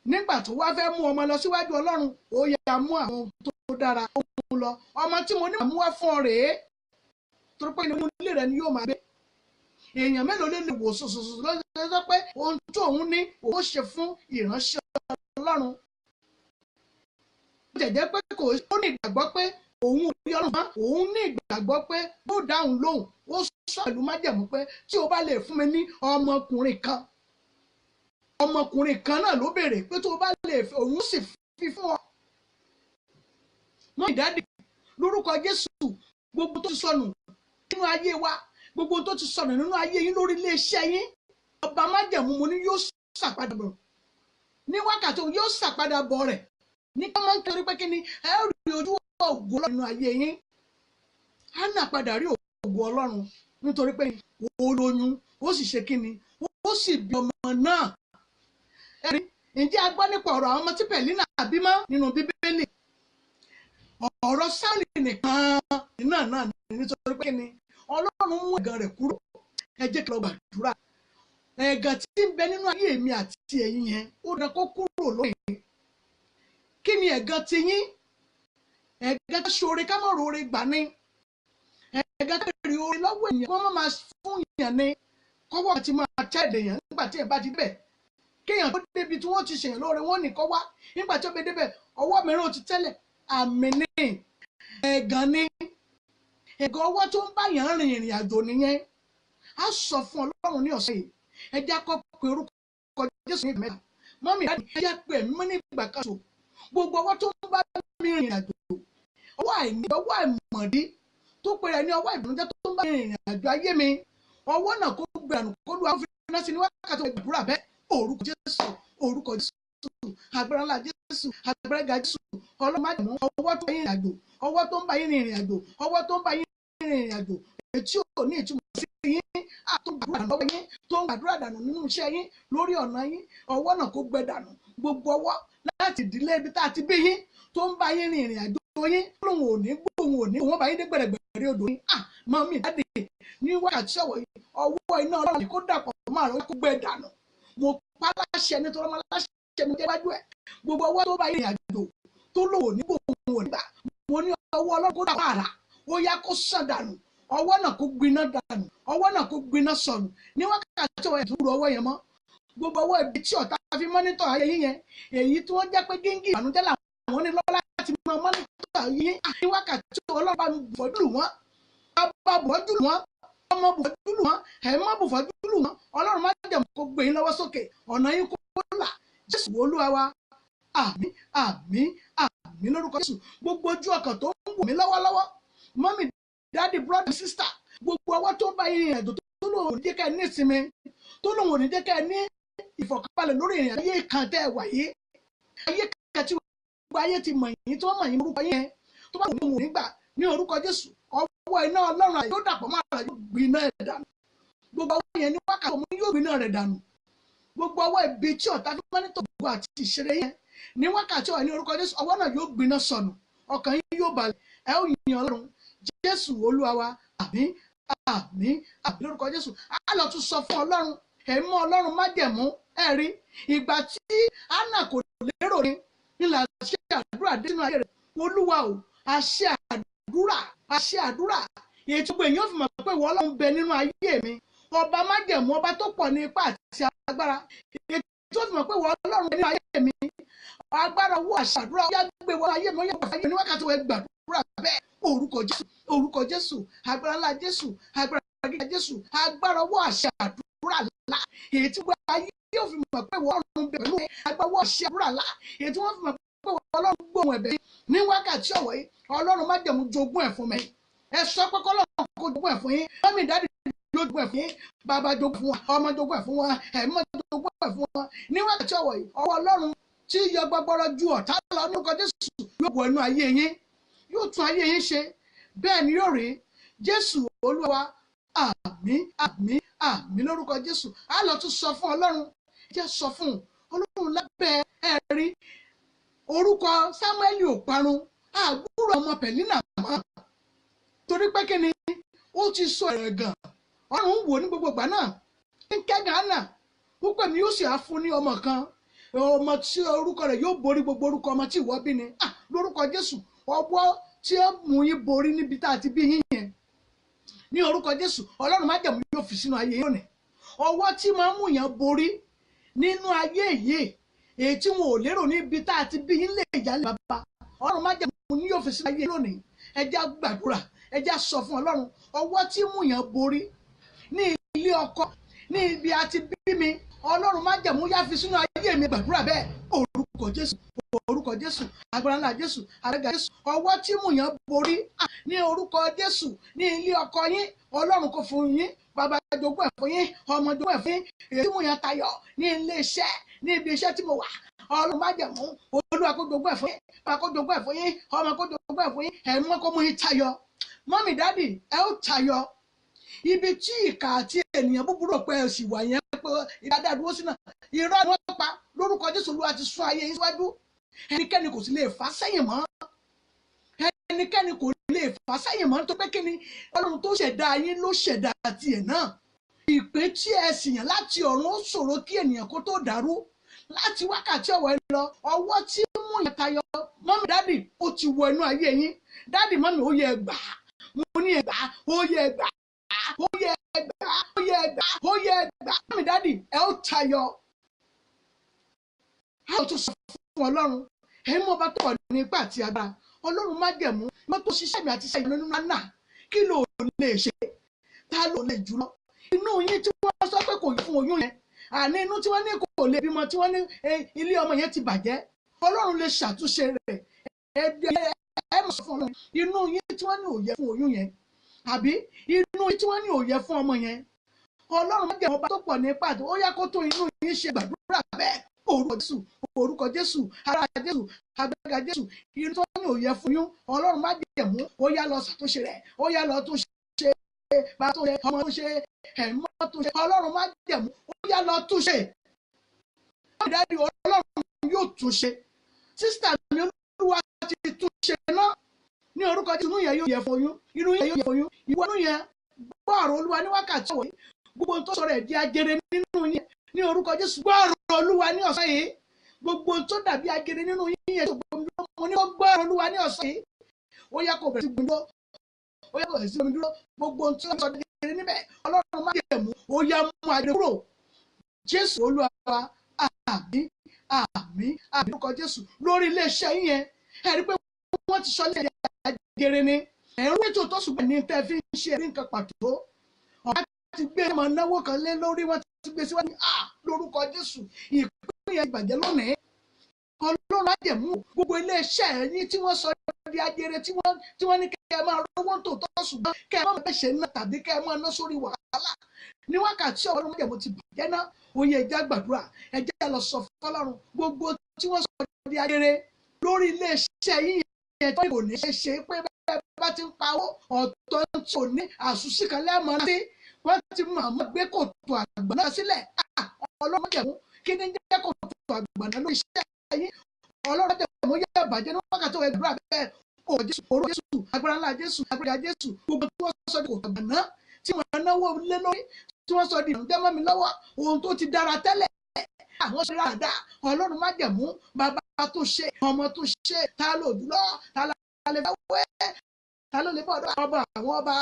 nígbà tó wá fẹ́ mú ọmọ lọ síwájú Ọlọ́run ó yá mú àwọn tó dára ó mú lọ ọmọ tí mo ní màá mú wá fún ọ rèé torí pé inú ilé rẹ ni yóò máa gbé èèyàn mélòó lè wò sòsòsò lọ́jọ́ pé ohun tó òun ní òun ṣe fún ìránṣẹ́ Ọlọ́run ó jẹ̀jẹ́ pé kò ó ní ìgbàgbọ́ pé òun ò rí Ọlọ́run mọ́ òun ní ìgbàgbọ́ pé ó dáhùn lóhùn ó sọ pẹ̀lú májẹ̀mú pé tí o bá lè fún mi ní ọmọkùnrin kan náà ló béèrè pé tó o bá lè fẹ́ òun sì fi fún ọ. mọ́ ìdádì lórúkọ Jésù gbogbo tó ti sọnù nínú ayé wa, gbogbo tó ti sọnù nínú ayé yín lórí iléeṣẹ́ yín, ọba májẹ̀mú mo ní yóò ṣàpadà bọ̀ ní wákàtí yóò ṣàpadà bọ̀ rẹ̀ ní ká máa ń torí pé kí ni ẹ rí ojú ògo Ọlọ́run nínú ayé yín. Hánà padà rí ògo Ọlọ́run nítorí pé ó lóyún ó sì ṣe kí ni ó sì bí ọmọ náà. Ǹjẹ́ a gbọ́ nípa ọ̀rọ̀ àwọn ọmọ tí Pẹ̀línà bímọ nínú Bíbélì? Ọ̀rọ̀ Sáúlì nìkan náà nítorí pé kí ni Ọlọ́run mú ẹ̀gàn rẹ̀ kúrò. Ẹ jẹ́ kí lọ gbàdúrà. Ẹ̀gàn tí ń bẹ nínú ayé mi àti ẹ̀yin yẹn ó dá kó kúrò lónìí. Kí ni ẹ̀gàn ti yín? Ẹ̀gàn ṣoore ká mọ̀ roore gbà ní. Ẹ̀gàn kẹrì oore lọ́wọ́ èèyàn kí wọ́n máa fún èèyàn ní kọ́wọ́ àti máa tẹ́ẹ̀dẹ̀ èèyàn nígbà tí ẹ̀ bá ti bẹ̀. Kéèyàn tó débi tí wọ́n ti ṣèyàn lóore wọ́n ní kọ́ wá nígbà tí ó bẹ débẹ̀ ọwọ́ mìíràn ó ti tẹ́lẹ̀. Àmì ní ẹ̀gàn ní. Ẹ̀gàn ọwọ́ tó ń bá yàn rìn ìrìn àjò nìyẹn. A sọ fún Ọlọ́run ní ọ̀sẹ̀ yìí. Ẹ jẹ́ kó pe orúkọ Jésù ní ìgbà mẹ́ta. Mọ́mì dáàdì ẹ jẹ́ pé ẹ̀mí mọ́ ní ìgbà kan so. Gbogbo ọwọ́ tó ń bá mi rìn àjò, ọwọ́ àìní, ọwọ́ àìmọ̀dí tó pe rẹ̀ ní ọwọ́ ìbànújẹ́ tó ń bá mi rìn àjò ayé mi, ọwọ́ náà kó gbé ànú kó lu àwọn fúnná sí ní wákàtí ìgbàdúrà bẹ́ẹ̀. Orúkọ Jésù, agbára ńlá Jésù, agbára ga Jésù, Ọlọ́run májẹ̀mú, ọwọ́ tó ń bá yín rìn àjò, ọwọ́ tó ń bá yín rìn àjò, ọwọ́ tó ń bá yín rìn àjò, ètí ò ní ìtumọ̀ sí yín, tó ń gbàdúrà lọ́wọ́ yín, tó ń gbàdúrà dànù nínú iṣẹ́ yín, lórí ọ̀nà yín, ọwọ́ náà kó gbẹ dànù. Gbogbo ọwọ́ láti ìdílé ibi tá a ti bí yín tó ń bá yín rìn ìrìn àjò yín, lóun ò ní gbóhùn ò ní wọ́n bá yín dé gbẹ̀rẹ̀gbẹ̀rẹ̀ odò yín. Mọ́mì dáàdì ní wákàtí ọ̀wọ̀ yìí, ọwọ́ iná Ọlọ́run kó dàpọ̀ máa rọ kó gbẹ dànù. Mo pa láṣẹ nítorí ọmọ láṣẹ mi jẹ́ wájú ẹ̀. Gbogbo ọwọ́ tó bá yín rìn àjò tó lòun ò ní gbóhùn ò ní gbà. Mo ní ọwọ́ Ọlọ́run kó dàpọ̀ àrà, ó yá kó sàn dànù. Ọwọ́ náà kó gbiná dànù, ọwọ́ náà kó gbiná sọnù. Ní wákàtí ọ̀wọ̀ yẹn tó rú ọwọ́ yẹn mọ́. Gbogbo ọwọ́ ibi tí ọ̀tá fi mọ́nítọ̀ ayé yín yẹn, èyí tí wọ́n jẹ́ pé gíngì ìbànújẹ́ làwọn ní lọ́wọ́ láti mọ mọ́nítọ̀ ayé yín. Ní wákàtí Ọlọ́run bá bùfọ́jú lù wọ́n, bá bùfọ́jú lù wọ́n, ọmọ bùfọ́jú lù wọ́n, ẹ̀mọ́ bùfọ́jú lù wọ́n. Ọlọ́run má jẹ̀mú kó gbé yín lọ́wọ́ sókè, ọ̀nà yín kó là. Jésù Olúwa wa, àmín, àmín, àmín lórúkọ Jésù. Gbogbo ojú ọkàn tó ń wò mí lọ́wọ́lọ́wọ́, mọ́mì, dáàdì, brother, sister, gbogbo ọwọ́ tó ń bá yín rìn àjò tó lòun ò ní jẹ́ ká ní ìsinmi, tó lòun ò ní jẹ́ ká ní ìfọ̀kànbalẹ̀ lórí ìrìn ayé kan tẹ́ ẹ wà yìí. Ayé kan tí gbogbo ayé ti mọ̀ yín tí wọ́n mọ̀ yín orúkọ yẹn tó bá wù nígbà ní orúkọ Jésù, ọwọ́ iná Ọlọ́run àyè yóò dàpọ̀ máa rà yóò gbiná ẹ̀ dànù. Gbogbo ọwọ́ yẹn ní wákàtí ọmọ yóò gbiná rẹ̀ dànù. Gbogbo ọwọ́ ibi tí ọ̀tá fi máa ń tọ̀ gbogbo àti ìṣeré yẹn ní wákàtí ọ̀hún ní orúkọ Jésù, ọwọ́ náà yóò gbiná sọnù, ọkàn yín yóò balẹ̀, ẹ ó yin Ọlọ́run. Jésù Olúwa wa, àmín, àmín, àmín lórúkọ Jésù. A lọ tún sọ fún Ọlọ́run, ẹ̀mọ́ Ọlọ́run májẹ̀mú ẹ̀rí ìgbà tí Hánà kò lérò ní nílà ṣe àdúrà dé nínú ayé rẹ̀. Olúwa o, àṣẹ àdúrà èyí tí gbogbo èèyàn fi mọ̀ pé ìwọ Ọlọ́run bẹ nínú ayé mi. Ọba májẹ̀mú, ọba tó pọ̀ ní ipá àti agbára, èyí tí ó fi mọ̀ pé ìwọ Ọlọ́run bẹ nínú ayé mi. Agbára owó àṣẹ àdúrà ó yá gbé wọ ayé mi, ó yá gbà fáyé ní wákàtí wọ́n gbàdúrà bẹ́ẹ̀. Orúkọ Jésù, agbára ńlá Jésù, agbára gíga Jésù, agbára owó àṣẹ àdúrà ńlá èyí tí gbogbo ayé yóò fi mọ̀ pé ìwọ Ọlọ́run bẹ pẹ̀lú agbára owó àṣẹ àdúrà ńlá èyí tí wọ́n fi mọ̀ pé ìwọ Ọlọ́run gbóhùn ẹ̀bẹ̀ ní wákàtí ọ̀wọ̀ yìí. Ọlọ́run májẹ̀mú jogún ẹ̀ fún mi. Ẹ sọ pé k'Ọlọ́run kó jogún ẹ̀ fún yín. Mọ́mì dáàdì jogún ẹ̀ fún yín, bàbá jogún fún wa, ọmọ jogún ẹ̀ fún wa, ẹ̀mọ́ jogún ẹ̀ fún wa. Ní wákàtí ọ̀wọ̀ yìí, ọwọ́ Ọlọ́run tí yọ gbọgbọrọ ju ọ̀tá lọ ní orúkọ Jésù yóò wọ inú ayé yín, yóò tún ayé yín ṣe. Bẹ́ẹ̀ ni yóò rí. Jésù Olúwa wa, àmín, àmín, àmín lórúkọ Jésù. A lọ tún sọ fún Ọlọ́run, jẹ́ sọ fún Ọlọ́run lábẹ́ ẹ̀rí. Orúkọ Sámúẹ́lì ò parun, àgbúrò ọmọ Pẹ̀línà mọ́. Torí pé kí ni ó ti sọ ẹ̀gàn, Ọlọ́run wò ní gbogbo ìgbà náà. Ń kẹ́gàn Hánà, púpọ̀ ni yóò sì á fún ní ọmọ kan, ọmọ tí orúkọ rẹ̀ yóò borí gbogbo orúkọ ọmọ tí ìwọ bí ni. Lórúkọ Jésù, ọwọ́ tí ó mú yín borí níbi tá a ti bí yín yẹn, ní orúkọ Jésù, Ọlọ́run májẹ̀mú yóò fi sínú ayé yín lónìí. Ọwọ́ tí máa ń mú yàn borí nínú ayé yìí, èyí tí wọn ò lérò níbi tá a ti bí yín lè jálè bàbá, Ọlọ́run májẹ̀mú ni yóò fi sínú ayé yín lónìí. Ẹ jẹ́ á gbàdúrà, ẹ jẹ́ á sọ fún Ọlọ́run, ọwọ́ tí mú yàn borí ní ilé ọkọ, ní ibi a ti bí mi, Ọlọ́run májẹ̀mú yá fi sínú ayé mi. Gbàdúrà bẹ́ẹ̀. Orúkọ orúkọ Jésù, orúkọ Jésù, agbára ńlá Jésù, àrẹ́gà Jésù, ọwọ́ tí mú yàn borí ní orúkọ Jésù ní ilé ọkọ yín, Ọlọ́run kò fún yín, bàbá jogún ẹ̀ fún yín, ọmọ jogún ẹ̀ fún yín, èyí tí mú yàn tayọ ní ilé iṣẹ́, ní ibi iṣẹ́ tí mo wà, Ọlọ́run má jẹ̀mú, Olúwa kó jogún ẹ̀ fún yín, bàbá kó jogún ẹ̀ fún yín, ọmọ kó jogún ẹ̀ fún yín, ẹ̀mí kó mú yín tayọ. Mọ́mì dádì ẹ ó tayọ ibi tí ìkà àti ènìyàn búburú pé ẹ sì wà yẹn pé ìdádá dúró sínú irọ́ ni wọ́n pa lórúkọ Jésù. Olúwa ti sún ayé yín síwájú, ẹnikẹ́ni kò sì lè fà sẹ́yìn mọ́, ẹnikẹ́ni kò lè fà sẹ́yìn mọ́, tó pé kí ni Ọlọ́run tó ṣẹ̀dá yín ló ṣẹ̀dá tiẹ̀ náà. Ìpè tí ẹ sì yàn láti ọ̀run ó ṣòro kí ènìyàn kó tó dàrú. Láti wákàtí ọ̀wọ́ ẹ lọ, ọwọ́ tí mú yàn tayọ, mọ́mì dádì ó ti wọ inú ayé yín. Dádì mọ́mì ó yẹ ẹgbà, mo ní ẹgbà, ó yẹ ẹgbà, ó yẹ ẹgbà, ó yẹ ẹgbà, ó yẹ ẹgbà. Mọ́mì dádì ẹ ó tayọ. A ó tún sọ fún Ọlọ́run, ẹ̀yin mọ́ bá tó wà ní ipá àti agbára, Ọlọ́run má jẹ̀mú, mọ́ tó ṣiṣẹ́ mi àti iṣẹ́ ìlú nínú náà, kí ló lè ṣe, ta ló lè jùlọ. Inú yín tí wọ́n sọ pé kò yí fún oyún yẹn, àní inú tí wọ́n ní kò lè bímọ, tí wọ́n ní ilé ọmọ yẹn ti bàjẹ́, Ọlọ́run lè ṣàtúnṣe rẹ̀. Ẹ mọ̀ sọ fún Ọlọ́run, inú yín tí wọ́n ní òye fún oyún yẹn, àbí inú yín tí wọ́n ní òye fún ọmọ yẹn, Ọlọ́run má jẹ̀mú, ọba tó pọ̀ ní pàtó, ó yá kó tó inú yín ṣe gbàdúrà bẹ́ẹ̀. Orúkọ Jésù, orúkọ Jésù, ara Jésù, agbára Jésù, inú tó ní òye fún yín, Ọlọ́run má jẹ̀mú, ó yá lọ ṣàtúnṣe rẹ̀, ó yá lọ tún ṣe, bá tó ṣe, ọmọ tó ṣe, ẹ̀mọ́ tó ṣe, Ọlọ́run má jẹ̀mú, ó yá lọ tún ṣe. Ìdájí Ọlọ́run yóò tún ṣe. Sísítà mi Olúwa ti tún ṣe náà ní orúkọ Jésù. Inú yẹn yóò yẹ fún yín, inú yẹn yóò yẹ fún yín, ìwọ inú yẹn gbọ́ ọ̀rọ̀ Olúwa ní wákàtí ọ̀wọ̀ yìí, gbogbo tó sọ̀rọ̀ ẹ̀ di ajere nínú yín ní orúkọ Jésù. Gbọ́ ọ̀rọ̀ Olúwa ní ọ̀sán yìí, gbogbo tó dàbí ajere nínú yín yẹn tó gbogbo mo ní kó gbọ́ ọ̀rọ̀ Olúwa ní ọ̀sán yìí, ó yá kó bẹ̀rẹ̀ sí gbòǹdó, ó yá kó bẹ̀rẹ̀ sí gbòǹdó, gbogbo tó sọ ajere níbẹ̀, Ọlọ́run má jẹ̀mú, ó yá mú ajere kúrò. Jésù Olúwa wa, àmín, àmín, àmín lórúkọ Jésù. Lórí iléeṣẹ́ yín yẹn, ẹ rí pé wọ́n ti sọ ilé ajere ni, ẹ̀rú ètò tó ṣùgbọ́n ní tẹ́ fi ń ṣe ẹ̀rí nǹkan pàtó. Ọ̀gá ti gbé ọmọ náwó kan lé lórí, wọ́n ti gbé síwájú, lórúkọ Jésù ìpín yẹn ìbàjẹ́ lónìí. Ọlọ́run á jẹ̀mú gbogbo iléeṣẹ́ yín tí wọ́n sọ di ajere, tí wọ́n ní kẹ́ ẹ máa rówó tó tọ́, ṣùgbọ́n kẹ́ ẹ máa ṣe náà tàbí kẹ́ ẹ máa ná sórí wàhálà. Ní wákàtí Ọlọ́run jẹ̀mú ti bàjẹ́ náà, oyè ẹja gbàdúrà, ẹjẹ́ lọ sọ fún Ọlọ́run gbogbo tí wọ́n sọ di ajere lórí iléeṣẹ́ yín yẹn tó kò ní ṣe pé bẹ́ẹ̀ bá ti ń pawó ọ̀tọ̀ tí ò ní àṣùsí kan lẹ́ẹ̀mọ́ sí, wọ́n ti mọ̀ gbé kòtò àgbà náà sílẹ̀. Ọlọ́run jẹ̀mú, kí ni jẹ́ kòtò àgbà náà lórí iṣẹ́ yín? Ọlọ́run jẹ̀mú yẹ bàjẹ́ ní wákàtí ọ̀wẹ́ gbàdúrà bẹ́ẹ̀. Orúkọ Jésù, orúkọ Jésù, agbára ńlá Jésù, agbára Jésù, gbogbo tí wọ́n sọ di kòtò àgbà náà tí wọ́n náwó lé lórí, tí wọ́n sọ di ìrùndẹ́ mọ́ mi lọ́wọ́, ohun tó ti dára tẹ́lẹ̀ àwọn ṣe ráàdá, Ọlọ́run má jẹ̀mú, bàbá tó ṣe, ọmọ tó ṣe, ta ló dúró, ta lè bá wẹ́, ta ló lè bá ọ̀dọ́ ọba àwọn ọba,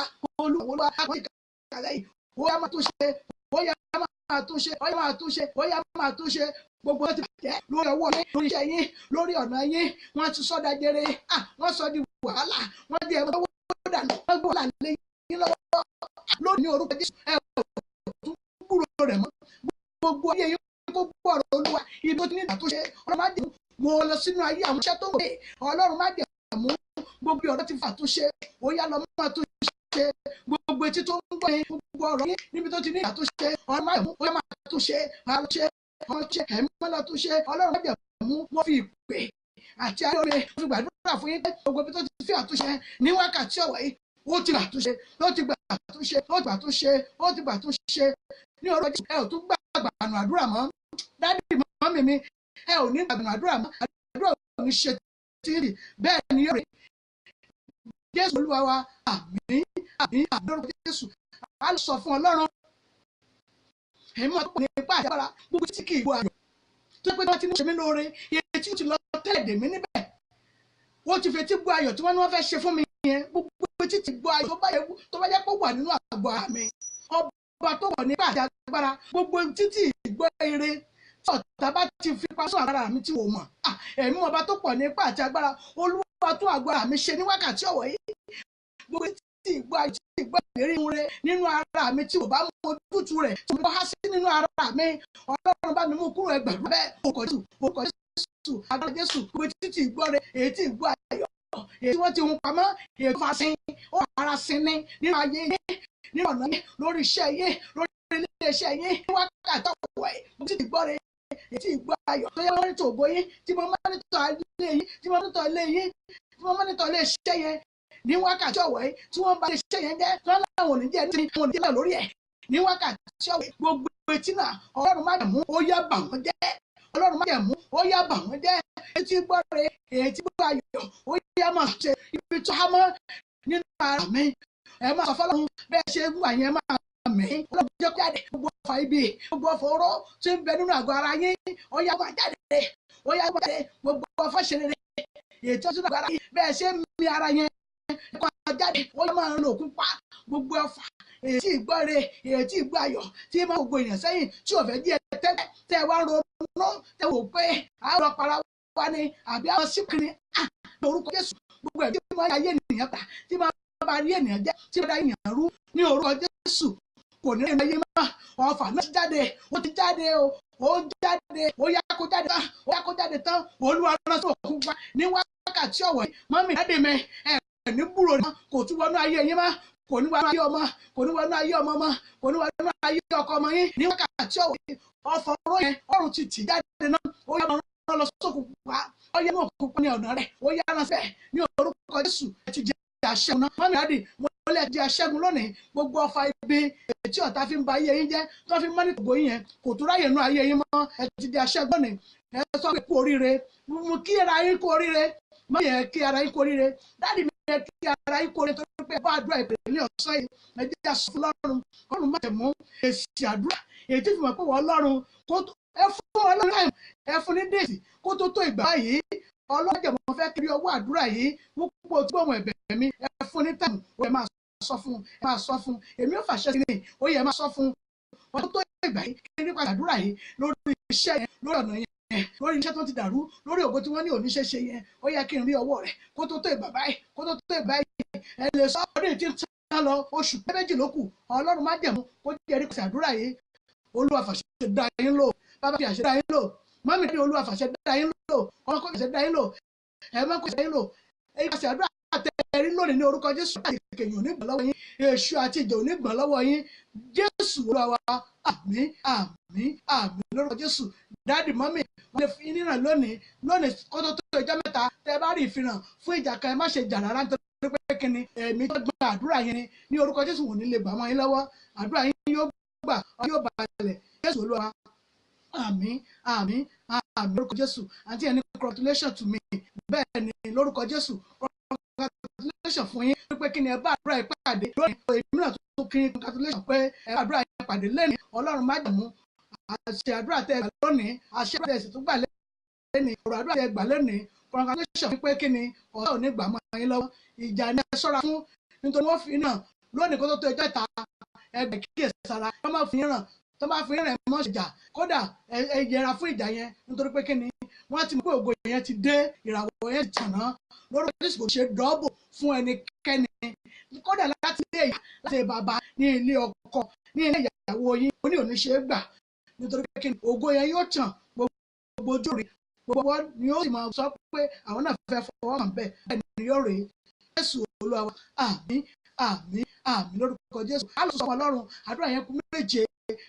olúwa àwọn ìkàlẹ̀ yìí, ó yá máa tó ṣe, ó yá máa tó ṣe, ó yá máa tó ṣe, ó yá máa tó ṣe. Gbogbo ti bàjẹ́ lórí ọwọ́ yín, lórí iṣẹ́ yín, lórí ọ̀nà yín, wọ́n ti sọ dajere, wọ́n sọ di wàhálà, wọ́n di ẹ̀rọ owó dànù, wọ́n gbọ́ làlẹ́ yín lọ́wọ́. Lónìí orúkọ Jésù, ẹ ò tún gbúrò rẹ̀ mọ́. Gbogbo ayé yín kó gbọ́ ọ̀rọ̀ Olúwa, ibi tó ti ní ìdàtúnṣe, Ọlọ́run má jẹ̀mú, mo lọ sínú ayé àwọn iṣẹ́ tó wọ̀ pé Ọlọ́run má jẹ̀mú, gbogbo ọ̀rọ̀ ti fà tó ṣe, ó yá lọ máa tó ṣe, gbogbo etí tó ń gbọ́ yín, gbogbo ọ̀rọ̀ yín níbi tó ti ní ìdàtúnṣe, Ọlọ́run má jẹ̀mú, ó yá máa tó ṣe, máa ṣe, ọ̀ṣẹ́ ẹ̀mí mọ́lá tó ṣe, Ọlọ́run má jẹ̀mú, wọ́n fi ìpè àti ayọ̀rẹ́ fi gbàdúrà fún yín pé gbogbo ibi tó ti fi àtúnṣe ní wákàtí ọ̀wọ̀ yìí, ó ti gbà àtúnṣe, ó ti gbà àtúnṣe, ó ti gbà àtúnṣe, ó ti gbà àtúnṣe ní ọ̀rọ̀ Jésù. Ẹ ò tún gbàgbànú àdúrà mọ́, dádì mọ́mì mi, ẹ ò ní gbàgbànú àdúrà mọ́, àdúrà ò ní ṣe tìrì, bẹ́ẹ̀ ni yóò rí. Jésù Olúwa wa, àmín, àmín, àmín lórúkọ Jésù. A lọ sọ fún Ọlọ́run, èmi máa tó pọ̀ ní ipá àti agbára, gbogbo tí kì í gbọ́ ayọ̀, tó pé wọ́n ti ní ṣe mí lóore, iye tí ó ti lọ tẹ́lẹ̀ dè mí níbẹ̀, wọ́n ti fetí gbọ́ ayọ̀ tí wọ́n ní wọ́n fẹ́ ṣe fún mi yẹn, gbogbo tí ti gbọ́ ayọ̀ tó bá jẹ́ pé ó wà nínú àgọ́ àmì, ọba tó wọ̀ ní ipá àti agbára, gbogbo títí ìgbọ́ ire tí ọ̀tá bá ti fi pa sún agbára mi tí wò mọ̀, ẹ̀mí ọba tó pọ̀ ní ipá àti agbára, Olúwa tún agbára mi ṣe ní wákàtí ọ̀wọ̀ yìí, gbogbo tí ìgbọ́ ayọ̀ tí ìgbọ́ ìlérí ire nínú ara mi tí ò bá mú ojútùú rẹ̀ tí mo há sí nínú ara mi, Ọlọ́run bá mi mú kúrò ẹgbẹ̀rún bẹ́ẹ̀. Orúkọ Jésù, orúkọ Jésù, Jésù agbára Jésù gbogbo títí ìgbọ́re èyí tí ìgbọ́ ayọ̀ èyí tí wọ́n ti hun pamọ́ èyí tó fa sin ó fara sin ní nínú ayé yín nínú ọ̀nà yín lórí iṣẹ́ yín lórí ilé-iṣẹ́ yín ní wákàtí ọ̀wọ̀ ẹ̀ gbogbo títí ìgbọ́re èyí tí ìgbọ́ ayọ̀ tó yẹ mọ́nítọ̀ ògo yín tí mo mọ́nítọ̀ ilé yín tí mo mọ́nítọ̀ ilé yín tí mo mọ́nítọ̀ ilé iṣẹ́ yẹn ní wákàtí ọ̀wọ̀ ẹ̀ tí wọ́n bá ilé iṣẹ́ yẹn jẹ́ tí wọ́n láwọn ò ní jẹ́ ní wọn ò ní jẹ́ lórí ẹ̀ ní wákàtí ọ̀wọ̀ gbogbo etí náà Ọlọ́run má jẹ̀mú ó yá bà wọ́n jẹ́ Ọlọ́run má jẹ̀mú ó yá bà wọ́n jẹ́ etí gbọ́re èyí tí gbọ́ ayọ̀ ó yá máa ṣe ibi tó há mọ́ nínú ara mi ẹ máa sọ fọlọ́run bẹ́ẹ̀ ṣe ń wà yẹn máa mí Ọlọ́run jẹ́ kó jáde gbogbo ọfà ibi gbogbo ọfà oró tí ń bẹ nínú àgọ́ ara yín ó yá máa jáde ó yá máa jáde gbogbo ọfà ṣerere èyí tí ó tún àgọ́ ara yín bẹ́ẹ̀ ṣe ń mi ara yẹn kó jáde ó yá máa lò òkun pa gbogbo ọfà èyí tí ìgbọ́re èyí tí ìgbọ́ ayọ̀ tí máa gbogbo èèyàn sẹ́yìn tí ò fẹ́ díẹ̀ tẹ́lẹ̀ tẹ́ wá ronú tẹ́ wò pé àwọn ọ̀pára wa ni àbí àwọn síkìrì lórúkọ Jésù gbogbo ẹ̀ tí máa yé ènìyàn ta tí máa bá rí ènìyàn jẹ́ tí máa dá ènìyàn rú ní orúkọ Jésù kò ní ẹ̀mẹ́yẹ mọ́ ọ̀fà náà ti jáde ó ti jáde ó jáde ó yá kó jáde tán Olúwa rán sí òkun pa ní wákàtí ọ̀wọ̀ yìí mọ́mí dáde mẹ́ ẹ̀ ní búrò náà kò tún wọnú ayé yín mọ́ kò ní wọnú ayé ọmọ kò ní wọnú ayé ọmọ mọ́ kò ní wọnú ayé ọkọ ọmọ yín ní wákàtí ọ̀wọ̀ yìí ọ̀fọ̀ ọ̀rọ̀ yẹn ọ̀run ti tì jáde náà ó yá máa lọ sókun pa ó yá náà kó pa ní ọ̀nà rẹ̀ ó yá náà fẹ́ ní orúkọ Jésù ẹ ti jẹ́ àṣẹ́gun náà mọ́mí dáde mo lè jẹ́ àṣẹ́gun lónìí gbogbo ọfà ibi tí ọ̀tá fi ń ba ayé yín jẹ́ tó fi ń mọ́ ní tògbó yín yẹn kò tún ráyè nú ayé yín mọ́ ẹ ti di àṣẹ́gun lónìí ẹ sọ pé kú oríire mo kí ara yín kú oríire mọ́ yẹn kí ara yín kú oríire dáàdì mi yẹn kí ara yín kú oríire tó pé bá àdúrà ìpè ní ọ̀sán yìí ẹ jẹ́ àṣọ fún Ọlọ́run má tẹ̀ mú èsì àdúrà èyí tí fi mọ̀ pé wọ́n Ọlọ́run ẹ fún Ọlọ́run ẹ fún ní déètì kó tó ìgbà yìí Ọlọ́run jẹ̀ mọ́ fẹ́ kiri ọwọ́ àdúrà yìí púpọ̀ tí gbọ̀wọ̀n ẹ̀bẹ̀ mi ẹ fún ní tẹ̀mù ó yẹ máa sọ fún èmi ò fàṣẹ sí ni ó yẹ máa sọ fún wọn tó ìgbà yìí kí nípa àdúrà yìí lórí iṣẹ́ yẹn lórí ọ̀nà yẹn lórí iṣẹ́ tó ti dàrú lórí ògo tí wọ́n ní oníṣẹ́ ṣe yẹn ó yẹ kí n rí ọwọ́ rẹ̀ kó tó ìgbà báyìí kó tó ìgbà yìí ẹ lè sọ ọdún tí ń tán lọ oṣù méjì ló kù Ọlọ́run má jẹ̀mú kó jẹ́ rí pàṣẹ àdúrà yìí Olúwa fàṣẹ dá yín lò bàbá fi àṣẹ dá yín lò mọ́mí ní Olúwa fàṣẹ dá yín lò ọmọ kò fàṣẹ dá yín lò ẹ má kò fàṣẹ yín lò èyí pàṣẹ àdúrà àtẹ̀rí lónìí ní orúkọ Jésù àti ìkẹyìn onígbọ̀n lọ́wọ́ yín èṣù àti ìjà onígbọ̀n lọ́wọ́ yín Jésù Olúwa wa àmín àmín àmín lórúkọ Jésù dáàdì mọ́mí wọ́n lè fi níran lónìí kó tó ọjọ́ mẹ́ta tẹ́ bá rí ìfihàn fún ìjà kan ẹ má ṣe jà rárá nítorí pé kíni ẹ̀mí tó gba àdúrà yẹn ni ní orúkọ Jésù wò ní lè bà mọ́ yín lọ́wọ́ àdúrà yín yóò gbà yóò balẹ̀ Jésù Olúwa àmín àmín àmín lórúkọ Jésù àti ẹni congratulation to me bẹ́ẹ̀ ni lórúkọ Jésù congratulation fún yín pé kí ni ẹ bá àdúrà yìí pàdé lónìí èmi náà tó kí ni congratulation pé ẹ bá àdúrà yìí pàdé lẹ́nìí Ọlọ́run má jẹ̀mú àṣẹ àdúrà tẹ gbà lónìí àṣẹ àdúrà tẹ sì tún gbà lẹ́nìí ọ̀rọ̀ àdúrà tẹ gbà lónìí congratulation pé kí ni ọ̀rọ̀ ò ní gbà mọ́ yín lọ́wọ́ ìjà ni ẹ ṣọ́ra fún nítorí wọ́n fi náà lónìí kó tó ọjọ́ ìta ẹgbẹ́ kíyèsára wọ́n máa fi ràn tó bá fi rìn mọ́ ìjà kódà ẹ yẹra fún ìjà yẹn nítorí pé kíni wọ́n ti mú pé ògo yẹn ti dé ìràwọ̀ yẹn ti tàná lórúkọ Jésù kò ṣe dọ́bò fún ẹnikẹ́ni kódà láti ilé ìyá láti bàbá ní ilé ọkọ ní ilé ìyàwó yín ó ní òní ṣe é gbà nítorí pé kíni ògo yẹn yóò tàn gbogbo ojú rẹ̀ gbogbo ni ó sì máa sọ pé àwọn náà fẹ́ fọwọ́ hàn bẹ́ẹ̀ ni yóò rèé Jésù Olúwa wa àmín àmín àmín lórúkọ Jésù á lọ sọ fún Ọlọ́run àdúrà yẹn kú méje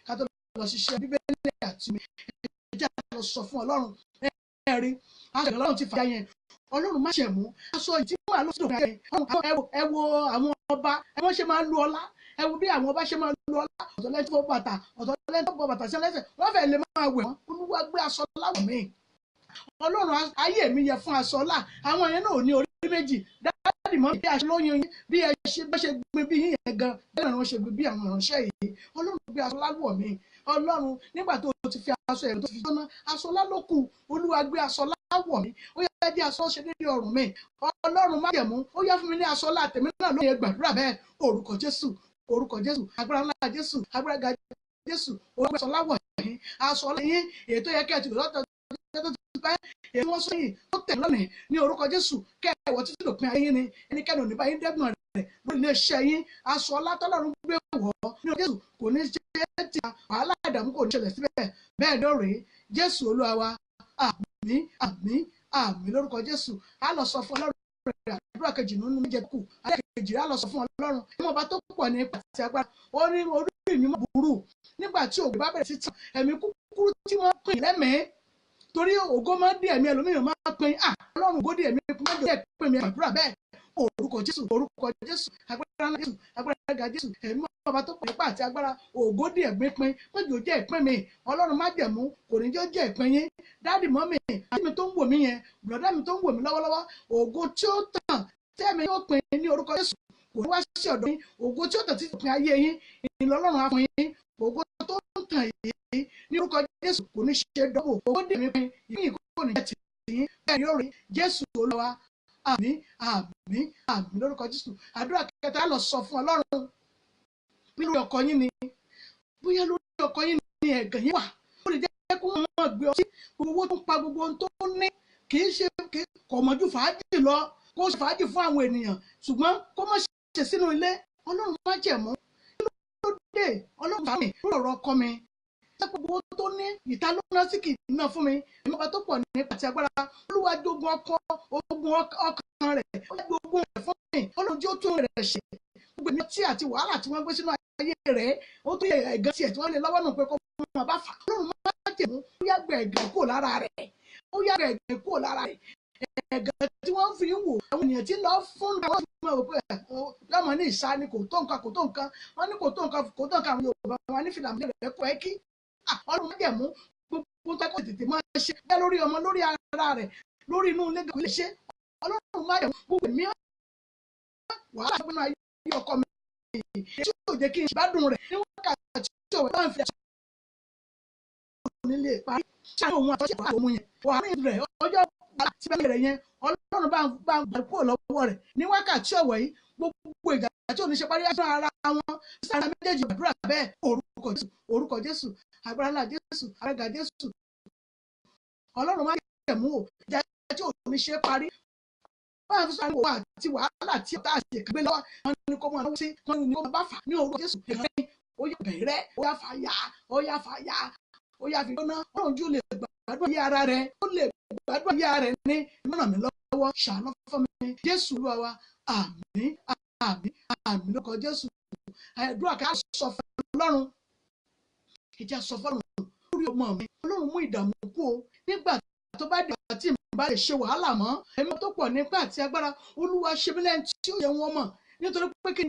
ká tó lọ ṣiṣẹ́ Bíbélì àti mi ẹ jẹ́ lọ sọ fún Ọlọ́run ẹ̀rí aṣọ Ọlọ́run ti fàyà yẹn Ọlọ́run má ṣe mú aṣọ ìtí wà lóṣù tó yẹn ẹ wo àwọn ọba ẹ wọ́n ṣe máa lu ọlá ẹ wo bí àwọn ọba ṣe máa lu ọlá ọ̀tọ̀ lẹ́yìn tó bọ́ bàtà ọ̀tọ̀ lẹ́yìn tó bọ́ bàtà sí ẹlẹ́sẹ̀ wọ́n fẹ́ lè máa wẹ̀ wọ́n Olúwa gbé aṣọ láwọ̀ mi Ọlọ́run ayé mi yẹ fún aṣọ ọlá àwọn yẹn náà ò ní orí méjì dáàdì mọ́ bí aṣọ lóyún yín bí ẹ ṣe gbin bí yín yẹn gan bẹ́ẹ̀ ni wọ́n ṣe gbin bí àwọn ìránṣẹ́ yìí Ọlọ́run gbé aṣọ láwọ̀ mi Ọlọ́run nígbà tó ti fi aṣọ ẹ̀rọ tó fi jóná aṣọ lálókù Olúwa gbé aṣọ láwọ̀ mi ó yá jẹ́ aṣọ ṣe dédé ọrùn mi Ọlọ́run má jẹ̀mú ó yá fún mi ní aṣọ látẹ̀mí náà lóye gbàdúrà bẹ́ẹ̀ orúkọ Jésù agbára ńlá Jésù agbára ga Jésù orúkọ aṣọ láwọ̀ yìí aṣọ lẹ́yìn èyí tó yẹ kẹ́ ẹ̀ tìlú lọ́tọ̀ èyí wọ́n sọ yìí tó tẹ̀ lónìí ní orúkọ Jésù kẹ́ẹ̀wọ̀ títí dòpin ayé yín ni ẹnikẹ́ni ò ní bá yín dẹ́gbọ̀n rẹ̀ lórí iléeṣẹ́ yín aṣọ ọlátọ́lọ́run gbé wọ̀ ní Jésù kò ní jẹ́ ti wàhálà ìdààmú kò ní ṣẹlẹ̀ síbẹ̀ bẹ́ẹ̀ ni ó rèé Jésù Olúwa wa àmín. àmín àmín àmín lórúkọ Jésù. A lọ sọ fún Ọlọ́run rẹ̀ àdúrà kejì nínú méje kù kejì á lọ sọ fún Ọlọ́run ìmọ̀ ọba tó pọ̀ ní ipa àti agbára ó ní orí mi mọ̀ burú nígbà tí ògo bá bẹ̀rẹ̀ sí tàn ẹ̀mí kúkúrú tí wọ́n pè lẹ́mẹ̀ẹ́ torí ògo máa ń dé ẹ̀mí ẹlòmíràn máa ń pin Ọlọ́run ògo dé ẹ̀mí kú mọ́jọ́ pè mí àdúrà bẹ́ẹ̀ orúkọ Jésù agbára ńlá Jésù agbára ga Jésù ẹ̀mí ọba tó pọ̀ nípa àti agbára ògo dé ẹ̀mí pin mọ́jọ́ jẹ́ ìpín mi Ọlọ́run má jẹ̀mú kò ní jẹ́ ìpín yín dáàdì mọ́mì àti mi tó ń wò mí yẹn bùrọ̀dá mi tó ń wò mí lọ́wọ́lọ́wọ́ ògo tí ó tàn tẹ́mi yóò pin ní orúkọ Jésù kò ní wá sí ọ̀dọ̀ yín ògo tí ó tàn títí pin ayé yín ìlọ́lọ́run á fún yín ògo tó ń tàn yìí ní orúkọ Jésù kò ní ṣe dọ́wọ́ ògo dé mi pin ìyìn kò ní jẹ́ tìyín bẹ́ẹ̀ ni ó rí Jésù Olúwa àmín àmín àmín lórúkọ Jésù àdúrà kẹta lọ sọ fún Ọlọ́run lórí ọkọ yín ni bóyá lórí ọkọ yín ni ẹ̀gàn yín wà ó lè jẹ́ kó wọ́n máa gbé ọ sí gbogbo owó tó ń pa gbogbo ohun tó ní kì í ṣe kò mọ̀jú fàájì lọ kó ṣe fàájì fún àwọn ènìyàn ṣùgbọ́n kó má ṣe sínú ilé Ọlọ́run má jẹ̀mú ló dé Ọlọ́run fà mí lórí ọ̀rọ̀ ọkọ mi ṣé gbogbo owó tó ní ìta ló ná sí kì í ná fún mi èmi ọba tó pọ̀ ní pàtí agbára Olúwa jogún ogun ọkàn rẹ̀ ó gbé ogun rẹ̀ fún mi Ọlọ́run tí ó tún rẹ̀ ṣe gbogbo èmi tí àti wàhálà tí wọ́n gbé sínú ayé rẹ̀ ó tún yẹ ẹ̀gàn tiẹ̀ tí wọ́n lè lọ́wọ́ nù pé kó máa bá fà Ọlọ́run má jẹ̀mú ó yá gbẹ ẹ̀gàn kúrò lára rẹ̀ ó yá gbẹ ẹ̀gàn kúrò lára rẹ̀ ẹ̀gàn tí wọ́n fi ń wò àwọn ènìyàn tí lọ fún àwọn ọmọ òpó ẹ̀ lọ́mọ ní ìsá ni kò tó nǹkan wọ́n ní kò tó nǹkan àwọn Yorùbá wọn ní fìlà rẹ̀ kọ́ ẹ́ kí Ọlọ́run má jẹ̀mú gbogbo tó kọ́ tètè máa ṣe bẹ́ẹ̀ lórí ọmọ lórí ara rẹ̀ lórí inú ilé kò lè ṣe Ọlọ́run má jẹ̀mú gbogbo èmi wàhálà fún ayé ọkọ mi tí yóò jẹ́ kí n gbádùn rẹ̀ ní wákàtí tí òwe bá ń fi àṣà nílé parí tí àwọn ohun àtọ́ṣe wà lóhun yẹn wàhálà rẹ̀ ọjọ́ àti bẹ́ẹ̀ rẹ̀ yẹn Ọlọ́run bá ń gbà kúrò lọ́wọ́ rẹ̀ ní wákàtí ọ̀wọ̀ yìí gbogbo ìjà tí oníṣẹ́ parí ẹ̀sán ara wọn sára méjèèjì àdúrà bẹ́ẹ̀ orúkọ Jésù agbára ńlá Jésù agbára Jésù Ọlọ́run má jẹ̀mú o ìjà tí oníṣẹ́ parí wọ́n fi sọ́nù wà àti wàhálà tí ọ̀tá àti ìkàgbé lọ́wọ́ wọn ni kò mọ̀ ọ́n sí wọn ni kò bá fà ní orúkọ Jésù ìrìn ó yà bẹ̀rẹ̀ ó yà fàyà ó yà fi gbóná Ọlọ́run jù lè gbàdúrà yé ara rẹ̀ ó lè gbàdúrà yé ara rẹ̀ ní ìmọ̀ràn mi lọ́wọ́ ṣàánú fún mi Jésù Olúwa wa àmín àmín àmín lórúkọ Jésù àdúrà ká sọ fún Ọlọ́run ìjà sọ fún Ọlọ́run lórí ọmọ mi Ọlọ́run mú ìdààmú kú o nígbà tó bá dé àti bá lè ṣe wàhálà mọ́ ẹ̀mí tó pọ̀ nípa àti agbára Olúwa ṣe mí lẹ́yìn tí ó yẹ wọn mọ̀ nítorí pé kí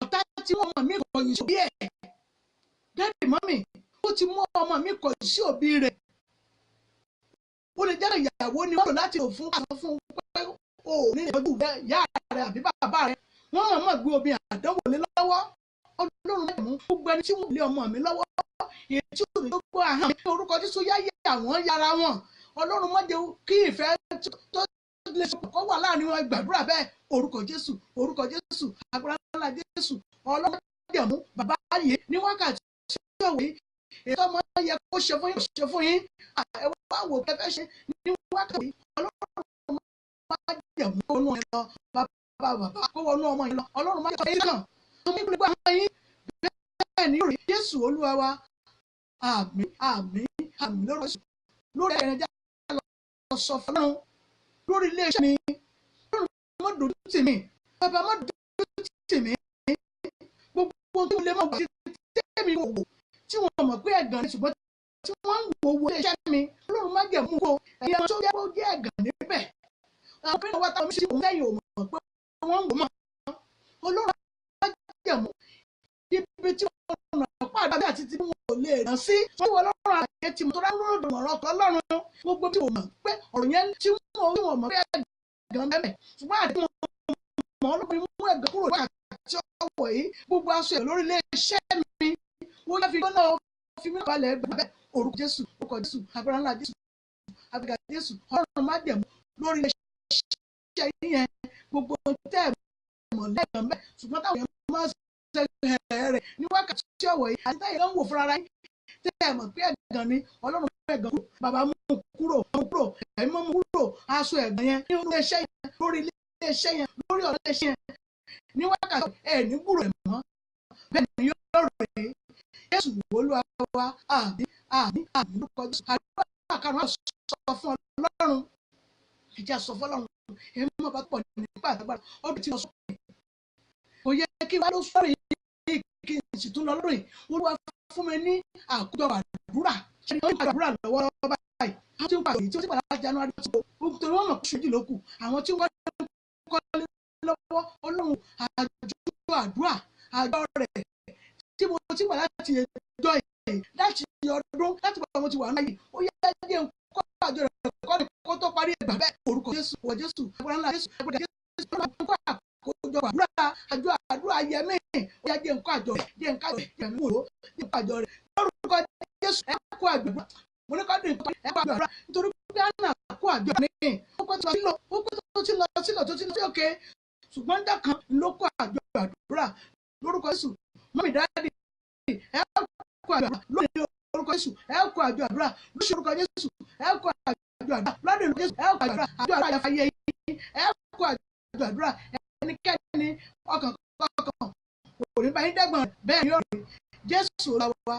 ọ̀tá tí wọ́n mọ̀ mí kọ̀ yìí sóbí ẹ̀ dáàdì mọ́mì ó ti mú ọmọ mi kọ̀ sí òbí rẹ̀ ó lè jẹ́ ìyàwó ni wọ́n lò láti lò fún àwọn fún pé o ní ìtọ́jú ìyá rẹ̀ àbí bàbá rẹ̀ wọ́n mọ̀ gbé obì àdánwò lé lọ́wọ́ Ọlọ́run mú gbogbo ẹni tí wọ́n lé ọmọ mi lọ́wọ́ èyí tí ó lè gbogbo àhán ní orúkọ Jésù yáyé àwọn yára wọn Ọlọ́run má jẹ́ kí ìfẹ́ tó lè sọ kó wà láàrin wọn gbàdúrà bẹ́ẹ̀ orúkọ Jésù agbára ńlá Jésù Ọlọ́run jẹ́ mú bàbá yìí ní wákàtí tí òwe èyí tó máa yẹ kó ṣe fún yín ẹ wá wò pé fẹ́ ṣe ní wákàtí Ọlọ́run má jẹ́ mú wọnú ẹ lọ bàbá kó wọnú ọmọ yìí lọ Ọlọ́run má jẹ́ kó yín kàn tó mú gbogbo àwọn yín bẹ́ẹ̀ ni rí Jésù Olúwa wa àmín àmín àmín lórí ẹ̀rẹ̀jà lọ sọ fún Ọlọ́run lórí iléeṣẹ́ mi Ọlọ́run má dojú tì mí bàbá má dojú tì mí gbogbo ohun tó lè mọ̀ gbà tẹ́mi wò tí wọ́n mọ̀ pé ẹ̀gàn ni ṣùgbọ́n tí wọ́n ń wo iléeṣẹ́ mi Ọlọ́run má jẹ̀ mú kó ẹ̀yà tó jẹ́ kó jẹ́ ẹ̀gàn níbẹ̀ àwọn pé wọ́n táwọn sí òun lẹ́yìn òun mọ̀ pé wọ́n ń wò mọ́ Ọlọ́run má jẹ̀ mú ibi tí wọ́n nà pàdé àti tí wọ́n ò lè rán sí wọ́n wọ Ọlọ́run àyè tí mo tó rán lọ́dọ̀ ọ̀rọ̀ ọ̀tọ̀ Ọlọ́run gbogbo tí wọ́n mọ̀ pé ọ̀rọ̀ yẹn tí wọ́n mọ̀ pé ẹ̀gàn mẹ́mẹ́ ṣùgbọ́n àti wọ́n mọ̀ Ọlọ́run mú ẹ̀gàn kúrò ní àti ọwọ́ yìí gbogbo aṣọ ẹ̀ lórí iléeṣẹ́ mi wọ́n yá fi gbọ́nà fi mí balẹ̀ bẹ́ẹ̀ orúkọ Jésù agbára ńlá Jésù agbára Jésù Ọlọ́run má dẹ̀ mú lórí iléeṣẹ́ yẹn gbogbo tẹ́ mọ̀ lẹ́gàn mẹ́ ṣùgbọ́n táwọn yẹn máa rẹ̀ ní wákàtí ọ̀wọ̀ yìí àti táyà ń wò fúnra ara yín tẹ́ mọ̀ pé ẹ̀gàn ni Ọlọ́run mú ẹ̀gàn kúrò bàbá mú kúrò ẹ̀mí mú kúrò aṣọ ẹ̀gàn yẹn ní iléeṣẹ́ yẹn lórí iléeṣẹ́ yẹn lórí ọ̀rọ̀ iléeṣẹ́ yẹn ní wákàtí ẹ̀ ní gbúrò ẹ̀ mọ́ bẹ́ẹ̀ ni yóò rẹ̀ Jésù Olúwa wa àmín àmín àmín lórúkọ Jésù àdúrà karùn-ún sọ fún Ọlọ́run ìjà sọ fọlọ́run èmi mọ̀ bá pọ̀ nípa àtàgbàrà ọdún tí wọ́n sọ pé kò yẹ kí wàá ló sọ̀rọ̀ yìí kí n sì tún lọ lórí wọ́n wá fún mi ní àkójọ àdúrà ṣe ní àdúrà lọ́wọ́ báyìí àwọn tí ń pàdé tí ó ti pàdé láti January tó torí wọ́n mọ̀ pé ṣojú ló kù àwọn tí wọ́n kọ́ lọ́wọ́ Ọlọ́run àjọ àdúrà àjọ rẹ̀ tí mo ti wà láti ẹjọ́ yìí láti ọdún láti bọ̀ mo ti wà náà yìí ó yẹ jẹ́ kó àjọ rẹ̀ kó tó parí ẹgbà bẹ́ẹ̀ orúkọ Jésù wọ Jésù agbára ńlá Jésù agbára Jésù kó àkójọ àdúrà àjọ ayẹmí ó yẹ jẹ́ nǹkan àjọ rẹ̀ jẹ́ nǹkan àjọ rẹ̀ jẹ́ nǹkan àjọ rẹ̀ lórúkọ Jésù ẹ kó àjọ rẹ̀ mo ní kọ́ dé nǹkan ẹ kó àjọ rẹ̀ nítorí pé àná kó àjọ rẹ̀ ó pẹ́ tó ti lọ sí òkè ṣùgbọ́n dákan ló kó àjọ àdúrà lórúkọ Jésù mọ́mí dáàdì ẹ kó àjọ àdúrà lónìí orúkọ Jésù ẹ kó àjọ àdúrà lóṣù orúkọ Jésù ẹ kó àjọ àdúrà lọ́dún Jésù ẹ kó àjọ àdúrà àyàfáyé yìí ẹ kó àjọ àdúrà ẹnikẹ́ni ọkàn kò ní bá yín dẹ́gbọ̀n bẹ́ẹ̀ ni yóò rí Jésù lọ́wọ́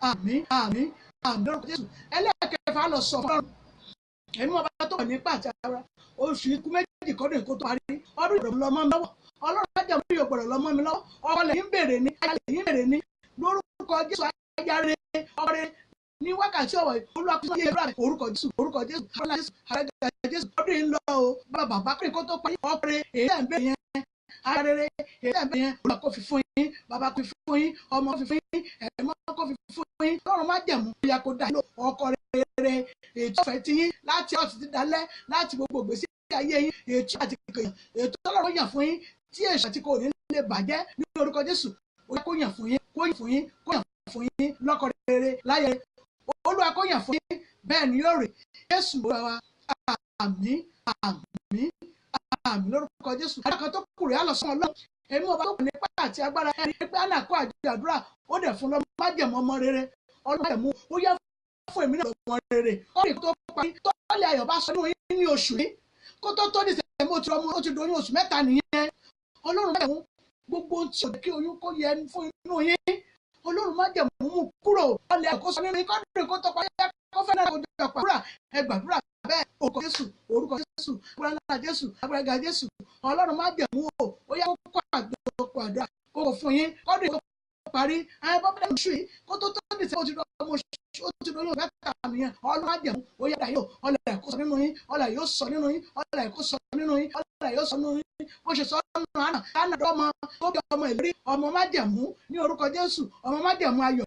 àmín àmín àmín lórúkọ Jésù ẹlẹ́ẹ̀kẹfà lọ sọ fún Ọlọ́run èmi ọba tó wà nípa àti ara oṣù ikú méjì kọ́dún èkó tó parí ọdún ìrọ̀lọ́ lọ́mọ mi lọ́wọ́ Ọlọ́run ajá mi yóò gbọ́dọ̀ lọ́mọ mi lọ́wọ́ ọkọ lẹ́yìn bèrè ní ayálẹ̀yìn bèrè ní lórúkọ Jésù ayáre ọrẹ ní wákàtí ọ̀wọ̀ olúwàkúnṣe ìrọ̀ orúkọ Jésù àrẹ́gà Jésù ọdún yìí ń lọ o bàbá pé kó tó parí ọkùnrin èyí ẹ̀ ń bẹ̀ yẹn ayárere èyí ẹ̀ ń bẹ̀ yẹn olúwa kó fi fún yín bàbá kó fi fún yín ọmọ kó fi fún yín ẹ̀mọ́ kó fi fún yín lọ́run má jẹ̀mú bóyá kó dá lọ ọkọ rere ètò ọ̀fẹ́ ti yín láti ọ̀sìn ti dalẹ̀ láti gbogbo ìgbésí ayé yín ètò àti kèkèyàn ètò Ọlọ́run yàn fún yín tí èṣù àti kò ní lè bàjẹ́ ní orúkọ Jésù ó yẹ kó yàn fún yín kó yàn fún yín kó yàn fún yín lọ́kọ rere láyé Olúwa kó yàn fún yín bẹ́ẹ̀ ni yóò rè Jésù wa àmín àmín àmín lórúkọ Jésù àdàkàn tó kù rẹ̀ á lọ sọ́n Ọlọ́run èmi ọba tó kù nípa àti agbára ẹni pé àná kó àjọ àdúrà ó dẹ̀ fún lọ́mọ májẹ̀mú ọmọ rere ọlọ́mọ ó yá fún èmi náà ọmọ rere ọ̀rẹ́ tó parí tó lè ayọ̀ bá sọ nínú yín ní oṣù yìí kó tó ní sẹ́yìn ó ti doyún oṣù mẹ́ta nìyẹn Ọlọ́run májẹ̀mú gbogbo tí ò kí oyún kó yẹ fún inú yín Ọlọ́run májẹ̀mú mú kúrò ọlẹ́ àkóso nínú yín kọ́dún kó tó parí kó fẹ́ náà kojú àpàdúrà ẹ gbàdúrà bẹ́ẹ̀ orúkọ Jésù agbára Jésù agbára Jésù Ọlọ́run májẹ̀mú ó yá kó àjọpọ̀ àdúrà kó fún yín kọ́dún kó parí ẹ bọ́ bẹ́ẹ̀ oṣù yìí kó tó ní sẹ́yìn ó ti doyún mẹ́ta nìyẹn Ọlọ́run májẹ̀mú ó yá dayọ̀ ọlẹ́ àkóso nínú yín ọlẹ́ yóò sọ nínú yín ọlẹ́ àkóso nínú yín ọlẹ́ yóò sọ nínú yín bó ṣe sọ nínú àná dọ́mọ tó bí ọmọ ìlérí ọmọ májẹ̀mú ní orúkọ Jésù ọmọ májẹ̀mú ayọ̀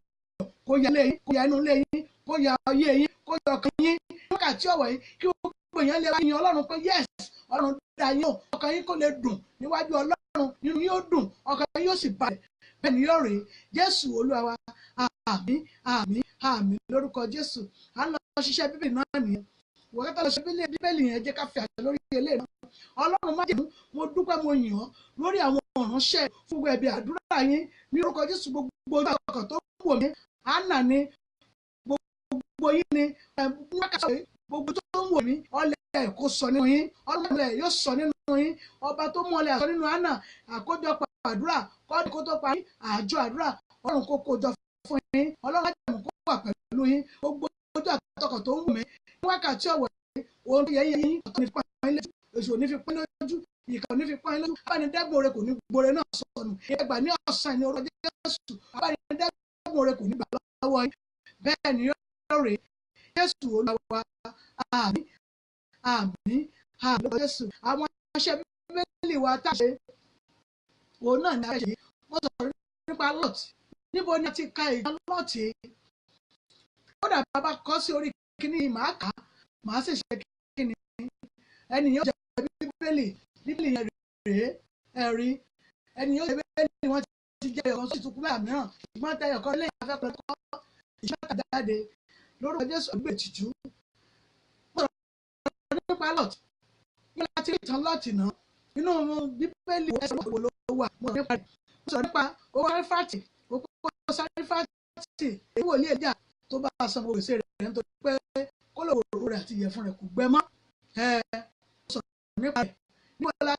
kó yá ilé yín kó yá inú ilé yín kó yá ayé yín kó yá ọkàn yín wákàtí ọ̀wọ̀ yìí kí gbogbo èèyàn lè wá yin Ọlọ́run pé yes Ọlọ́run dá yín o ọkàn yín kó lè dùn níwájú Ọlọ́run nínú yín ó dùn ọkàn yín yóò sì balẹ̀ bẹ́ẹ̀ ni yóò rè Jésù Olúwa wa àmín àmín àmín lórúkọ Jésù à ń lọ ṣiṣẹ́ bíbélì náà nìyẹn wọ́n kẹ́kọ̀ọ́ lọ ṣe bíbélì yẹn jẹ́ ká fi àṣẹ lórí ilé náà Ọlọ́run májẹ̀mú mo dúpẹ́ mo yìn ọ́ lórí àwọn ìránṣẹ́ fún gbogbo ẹ̀bẹ̀ àdúrà yín ní orúkọ Jésù gbogbo ọkàn tó wò mí àná ni gbogbo yín ni wákàtí gbogbo tó ń wò mí ọlẹ́ kó sọ nínú yín ọlọ́lẹ̀ yóò sọ nínú yín ọba tó mú ọlẹ́ àsọ nínú àná àkójọpọ̀ àdúrà kọ́ọ̀dù kó tó parí àjọ àdúrà Ọlọ́run kó kójọ fún yín Ọlọ́run májẹ̀mú kó wà pẹ̀lú yín gbogbo ojú àtọkọ̀ tó ń wò mí wákàtí ọ̀wọ̀ òun yẹ yín ọ̀tọ̀ nípa ilé èso ní fi pín lójú ìkà ní fi pín lójú abánidẹ́gbòre kò ní gbòre náà sọnù ìgbà ní ọ̀sán ní orúkọ Jésù abánidẹ́gbòre kò ní gbà lọ́wọ́ yín bẹ́ẹ̀ ni yóò rè Jésù Olúwa àmín àmín àmín lọ́wọ́ Jésù àwọn aṣẹ bíbélì wa tá a ṣe òun náà ní àṣẹ yìí wọ́n sọ̀rọ̀ nípa Lot níbo ni a ti ka ìjà Lot kódà bàbá kọ́ sí orí kíní màá kà á màá sì ṣe kíní ẹnìyàn jẹ bíbélì yẹn rèé ẹ̀rí ẹnìyàn jẹ bíbélì wọ́n ti jẹ ẹ̀kọ́ sí ìtukú bẹ́ẹ̀ mìíràn ṣùgbọ́n tẹ ẹ̀kọ́ lẹ́yìn afẹ́pẹ́ kọ́ ìṣẹ́ àjáde lórúkọ Jésù àgbẹ̀ tìjú. mo sọ̀rọ̀ nípa Lot mo láti ìtàn Lot náà nínú bíbélì ẹsẹ̀ wo ló wà mo sọ̀rọ̀ nípa owó sárífàtì owó sárífàtì èyí wòlíì Èlíjà tó bá san owó gbèsè rẹ̀ nítorí pé kó lè wòrò rẹ̀ àti ìyẹ̀fun rẹ̀ kò gbẹ mọ́ sọ̀rọ̀ nípa rẹ̀ níbo la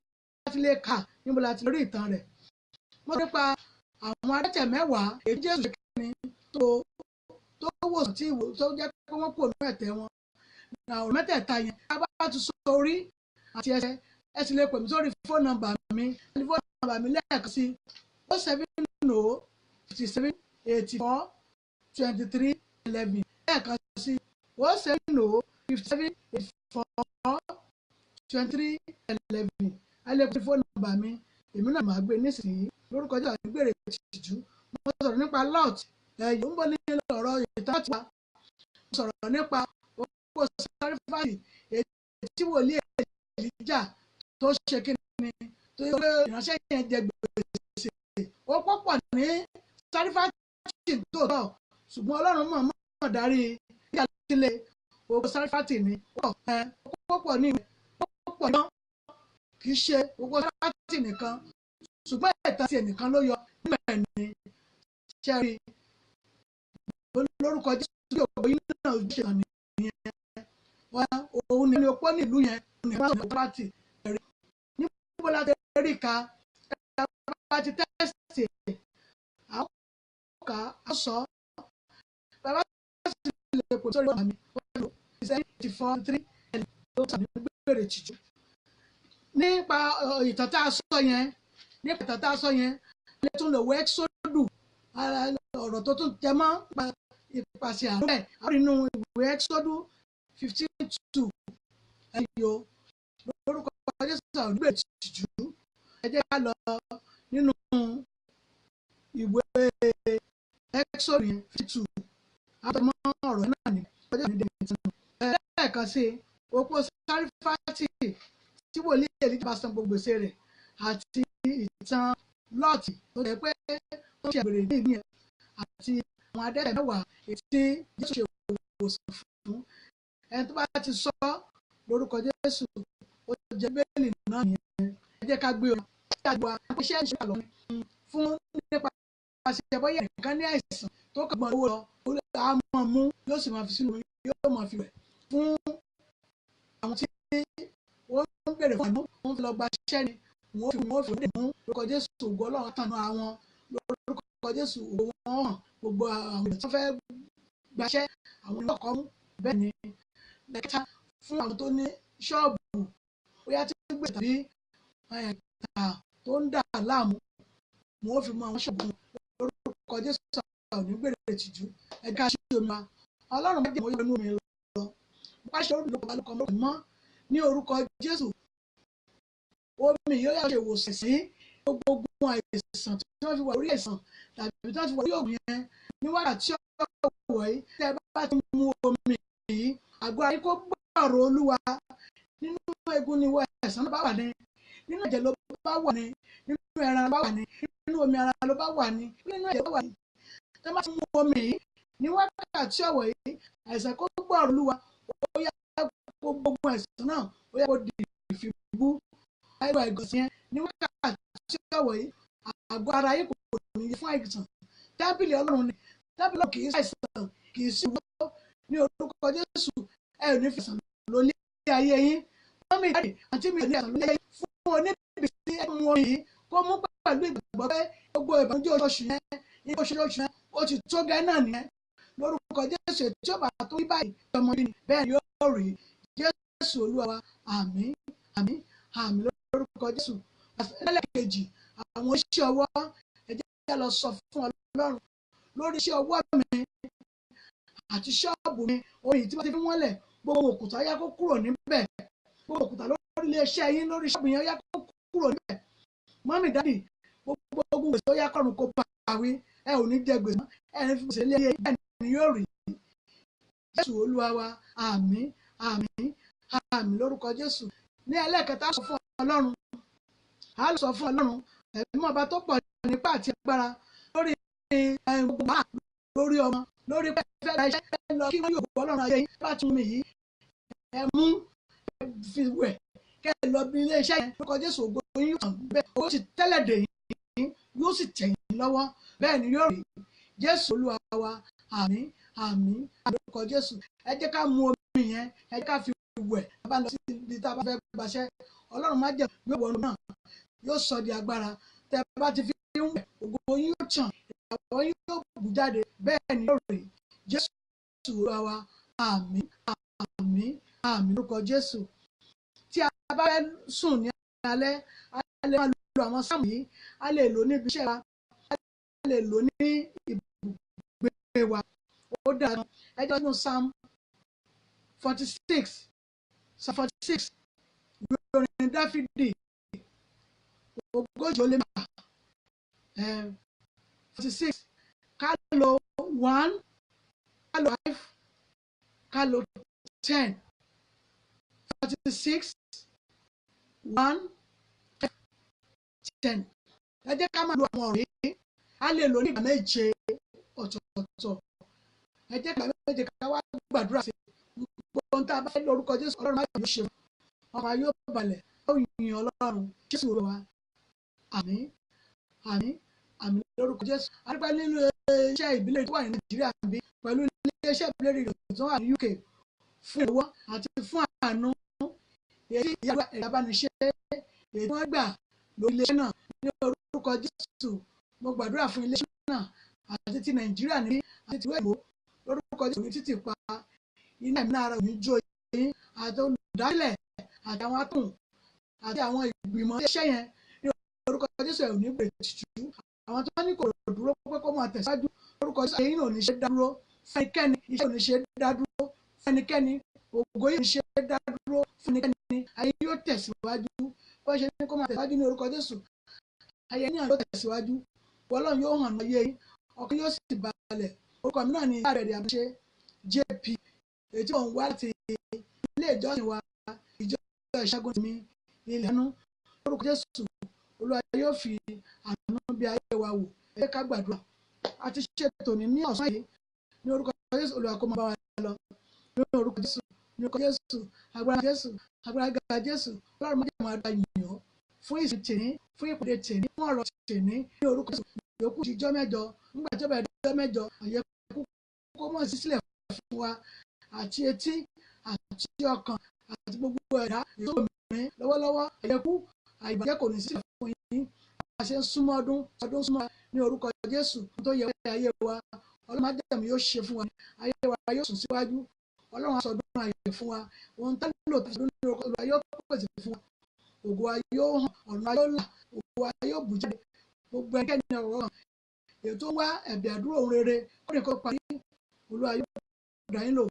ti lè kà níbo la ti rí ìtàn rẹ̀ mo nípa àwọn adẹ́tẹ̀ mẹ́wàá èyí Jésù kẹ́ni tó wòsàn tí ìwò tó jẹ́ pé wọ́n kò nú ẹ̀tẹ̀ wọn ọ̀rọ̀ mẹ́tẹ̀ẹ̀ta yẹn ká bá tún sọ orí àti ẹsẹ̀ ẹ sì lè pè mí sórí fóònù nọ́mbà mi fóònù nọ́mbà mi lẹ́ẹ̀kan sí 07057842311 lẹ́ẹ̀kan sí 07057842311 ẹ lè pè fóònù nọ́mbà mi èmi náà máa gbé nísìnyí lórúkọ Jésù àgbèrè ìtìjú mo sọ̀rọ̀ nípa lot ẹ̀yọ́ ń bọ̀ nínú ọ̀rọ̀ ìtàn àti sọ̀rọ̀ nípa owó sárífàtì tí wòlíì Èlíjà tó ṣe kí ni tó yẹ ìránṣẹ́ yẹn jẹ gbèsè ó pọ̀pọ̀ ní sárífàtì tó tọ̀ ṣùgbọ́n Ọlọ́run mọ̀ darí ìyá sílé owó sárífàtì ni ó pọ̀pọ̀ ní ìwé pọ̀pọ̀ náà kì í ṣe owó sárífàtì nìkan ṣùgbọ́n ẹ̀tàn ti ẹnìkan ló yọ nínú ẹ̀ ní ṣẹ́rí lórúkọ Jésù ògbó yín náà ojú ṣe àná nìyẹn òun ni opó nílùú yẹn ní ìwà sárífàtì ẹ̀rí níbo la ti rí ka bá ti tẹ́sítì àwọn ọkà àṣọ bàbá sì lè pò sórí ọ̀nà mi wọ́n lò $74.3 tó tà ní gbèrè tìjú nípa ìtàn tá a sọ yẹn lè tún lè wọ ẹ́xódù ọ̀rọ̀ tó tún jẹ mọ́ ìpàṣẹ àrùn bẹ́ẹ̀ àrùn inú ìwé ẹ́xódù 15:2 ẹ̀yọ́ lórúkọ Jésù àwọn ìgbèrè tìjú ẹ jẹ́ ká lọ nínú ìwé ẹ́xódù yẹn 52 àtọmọ́ ọ̀rọ̀ náà ní ọjọ́ ìdíje ìtàn lẹ́ẹ̀kan sí opó sárífàtì tí wòlíì Èlíjà bá san gbogbo gbèsè rẹ̀ àti ìtàn lọ́ọ̀tì tó jẹ́ pé ó ṣe àgbèrè ní ìlú yẹn àti àwọn adẹ́tẹ̀ mẹ́wàá tí Jésù ṣe ìwòsàn fún ẹni tó bá ti sọ lórúkọ Jésù ó jẹ bẹ́ẹ̀lì náà nìyẹn ẹ jẹ́ ká gbé ọ ṣé àgbà iṣẹ́ ìṣẹ́ àlọ́ fún nípa àṣẹ bóyá nìkan ní àìsàn tó kàn gbọ́n owó lọ á mọ̀ mú yóò sì máa fi sínú yóò máa fi wẹ̀ fún àwọn tí wọ́n ń bèrè fún àánú wọ́n fi lọ gba iṣẹ́ ni wọ́n fi òde mú lórúkọ Jésù ògo Ọlọ́run tànú àwọn lórúkọ Jésù ògo wọn hàn gbogbo àwọn èèyàn tó fẹ́ gbaṣẹ́ àwọn onílọ́kọ̀ mú bẹ́ẹ̀ ni lẹ́kẹ́ta fún àwọn tó ní ṣọ́ọ̀bù bóyá tí wọ́n gbé tàbí ẹ̀ka tó ń dà láàmú wọ́n fi mọ àwọn ṣọ́ọ̀bù lórúkọ Jésù àwọn onígbèrè ìtìjú ẹ̀ka ṣe omi wa Ọlọ́run máa jẹ́ mọ́ inú mi lọ bá ṣe orí lóko balùkọ́ mọ́ ní orúkọ Jésù omi yóò yà ṣe ìwòsàn sí gbogbo àìsàn tí wọ́n fi wà lórí àìsàn tàbí tí wọ́n fi wà lórí òògùn yẹn ní wákàtí ọ̀wọ̀ yìí tẹ́ ẹ bá ti mu omi yìí àgọ́ ayé kó gbọ́rọ̀ Olúwa nínú egun ni wọ́n àìsàn ló bá wà ní nínú ẹ̀jẹ̀ ló bá wà ní nínú ẹran ló bá wà ní nínú omi ara ló bá wà ní nínú ẹ̀jẹ̀ ló bá wà ní tẹ́ ẹ bá ti mu omi yìí ní wákàtí ọ̀wọ̀ yìí àìsàn kó gbọ́rọ̀ Olúwa ó yá gbogbo àìsàn náà ó yá kó di ìfibú àìgbà ìgọ̀sí yẹn ní wákàtí ọ̀wọ̀ yìí àgọ́ ara yìí kò ní fún àìsàn tábìlì Ọlọ́run ni tábìlì kì í ṣàìsàn kì í sì wọ́ ní orúkọ Jésù ẹ ò ní fi àìsàn lólé ayé yín wọ́n mi jáde àti mi ò ní àìsàn lólé ayé fún oníbìsí ẹ̀mú wọn yìí kó mú pẹ̀lú ìgbàgbọ́ pé gbogbo ìbànújẹ́ oṣù yẹn ní oṣù yẹn ó ti tó gẹ́ náà nìyẹn lórúkọ Jésù tí ó bá tó rí báyìí ọmọ yìí ni bẹ́ẹ̀ ni yóò rí Jésù Olúwa wa àmín àmín àmín lórúkọ Jésù ẹlẹ́kejì àwọn iṣẹ́ ọwọ́ ẹ jẹ́ lọ sọ fún Ọlọ́run lórí iṣẹ́ ọwọ́ mi àti ṣọ́ọ̀bù mi oyin tí wọ́n ti fi wọ́n lẹ̀ gbogbo òkúta yá kó kúrò níbẹ̀ gbogbo òkúta lórí iléeṣẹ́ yín lórí ṣọ́ọ̀bù yẹn yá kó kúrò níbẹ̀ mọ́mì dáàdì gbogbo ogun gbèsè ó yá kọ́run kó bá àwí ẹ ò ní jẹ gbèsè mọ́ ẹ ní fi gbèsè lé ayé bẹ́ẹ̀ ni yóò rí Jésù Olúwa wa àmín àmín àmín lórúkọ Jésù ní ẹlẹ́ẹ̀kẹta sọ fún Ọlọ́run a lọ sọ fún Ọlọ́run ẹ̀mí ọba tó pọ̀ nípa àti agbára lórí gbogbo máa lórí ọmọ lórí pẹ́ẹ́fẹ́ gba iṣẹ́ lọ kí wọ́n yóò gbọ́ Ọlọ́run ayé yín bá tún mi yìí ẹ mú fi wẹ̀ kẹ́ ẹ lọ bí ilé iṣẹ́ yẹn lórúkọ Jésù ògo yín yóò tàn bẹ́ẹ̀ ó sì tẹ́lẹ̀ dè yín yóò sì tẹ̀ yín lọ́wọ́ bẹ́ẹ̀ ni yóò rí Jésù Olúwa wa àmín àmín lórúkọ Jésù ẹ jẹ́ ká mu omi yẹn ẹ jẹ́ ká fi wẹ̀ bá lọ sí ibi tá a bá fẹ́ gbaṣẹ́ Ọlọ́run má jẹ́ yóò wọnú náà yóò sọ di agbára tẹ bá ti fi ń wẹ̀ ògo yín yóò tàn ìràwọ̀ yín yóò bù jáde bẹ́ẹ̀ ni yóò rí Jésù Olúwa wa àmín àmín àmín lórúkọ Jésù. Tí a bá fẹ́ sùn ní alẹ́ a lè máa lo àwọn sáàmù yìí, a lè lò ní ibi iṣẹ́ wa, a lè lò ní ibùgbé wa. Ó dára ẹ jẹ́ nínú Psalm 46 ìwé orin Dáfídì ogójì ó lé mẹ́fà 46 ká lo 1 ká lo 5 ká lo 10 46 1 10. Ẹ jẹ́ ká máa lo àwọn ọ̀rọ̀ yìí, a lè lò ní ìgbà méje ọ̀tọ̀ọ̀tọ̀. Ẹ jẹ́ ká méje ká wá gbàdúrà sí gbogbo ohun tá a bá fẹ́ lórúkọ Jésù Ọlọ́run máa yóò ṣe ọkàn yóò balẹ̀ ó yin Ọlọ́run Jésù wa. Àmín àmín àmín lórúkọ Jésù. A dúpẹ́ nínú iṣẹ́ ìbílẹ̀ tó wà ní Nàìjíríà bí pẹ̀lú iléeṣẹ́ ìbílẹ̀ rẹ̀ tó wà ní UK fún ìrànwọ́ àti fún àánú èyí ìyá ìyábániṣe èyí tí wọ́n gbà lórí iléeṣẹ́ náà ní orúkọ Jésù. Mo gbàdúrà fún iléeṣẹ́ náà àti ti Nàìjíríà ní àti ti wẹ́ẹ̀mọ́ lórúkọ Jésù ní títì pa iná ẹ̀mí náà ara òní jó yín àti olùdásílẹ̀ àti àwọn atún àti àwọn ìgbìmọ̀ iléeṣẹ́ yẹn ní orúkọ Jésù ẹ̀ ò ní gbè tìjú. Àwọn tó ní kò dúró pé kó máa tẹ̀síwájú lórúkọ Jésù ẹ̀yin ò ní ṣe dá dúró fẹ́nikẹ́ni iṣẹ́ ò ní ṣe dá dúró fẹ́nikẹ́ni ògo yóò ní ṣe dá dúró fẹ́nikẹ́ni ayé yóò tẹ̀síwájú bó ṣe ní kó máa tẹ̀síwájú ní orúkọ Jésù ayé náà yóò tẹ̀síwájú Ọlọ́run yóò hàn ní ayé yín ọkàn yóò sì balẹ̀. Orúkọ mi náà ni ìyá rẹ̀ àbíṣe JP èyí tí mò ń wá láti ilé ìjọsìn wa ìjọ ìṣẹ́gun mi ilẹ̀ àánú lórúkọ Jésù Olúwa yóò fi àánú bí ayé wa wò. Ẹ jẹ́ ká gbàdúrà àti ṣètò ní ọ̀sán yìí ní orúkọ Jésù Olúwa kó máa bá wa lọ ní orúkọ Jésù ní orúkọ Jésù agbára Jésù agbára ga Jésù Ọlọ́run máa jẹ́ máa da yìnyín ọ́ fún ìsìn tèní fún ìpàdé tèní fún ọ̀rọ̀ tèní ní orúkọ Jésù yòókù ìjọ mẹ́jọ nígbà tí ó bẹ̀rẹ̀ ìjọ mẹ́jọ àyẹ̀kú kó mọ̀ sí sílẹ̀ fún wa àti etí àti ọkàn àti gbogbo ẹ̀dá èso mi lọ́wọ́lọ́wọ́ àyẹ̀kú àìbàjẹ́ kò ní sílẹ̀ fún yín a ṣe ń súnmọ́ ọdún súnmọ́ ní orúkọ Jésù tó yẹ ayé wa Ọlọ́run máa jẹ́ mi yóò ṣe fún wa ayé wa yóò sùn síwájú Ọlọ́run aṣọ́dún ayé fún wa ohun tó nílò tó ṣe ní orúkọ Olúwa yóò pèsè fún wa ògo wa yóò hàn ọ̀nà wa yóò là ògo wa yóò bù jáde gbogbo ẹnikẹ́ni ọ̀rọ̀ hàn èyí tó ń wá ẹ̀bẹ̀ àdúrà ohun rere ó ní kó parí Olúwa yóò dá yín lò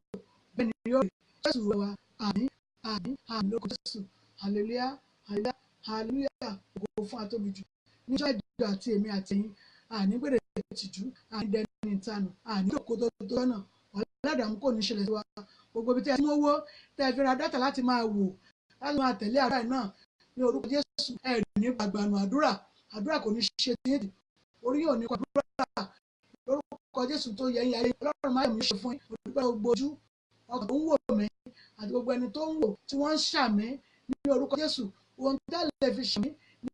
bẹ́ẹ̀ ni yóò rí Jésù wa àmín àmín àmín lórúkọ Jésù hallelujah hallelujah hallelujah ògo fún atóbi jù níjọ́ ìdíjọ́ àti èmi àti yín àní gbèrè ìtìjú àní dẹni ìtanù àní òkú tó tọ́nà ọ̀làdàmú kò ní ṣẹlẹ̀ sí wa gbogbo ibi tí ẹ ti mú owó tẹ́ ẹ fi ra dátà láti máa wò láti máa tẹ̀lé àdúrà náà ní orúkọ Jésù ẹ̀rí ní gbàgbànú àdúrà kò ní ṣe tí yín orí yóò ní kọ àdúrà lórúkọ Jésù tó yẹ yín ayé Ọlọ́run máa yẹ mí ṣe fún yín olùgbà gbogbo ojú ọkàn tó ń wò mí àti gbogbo ẹni tó ń wò tí wọ́n ń ṣàmì ní orúkọ Jésù ohun tẹ́lẹ̀ fi ṣàmì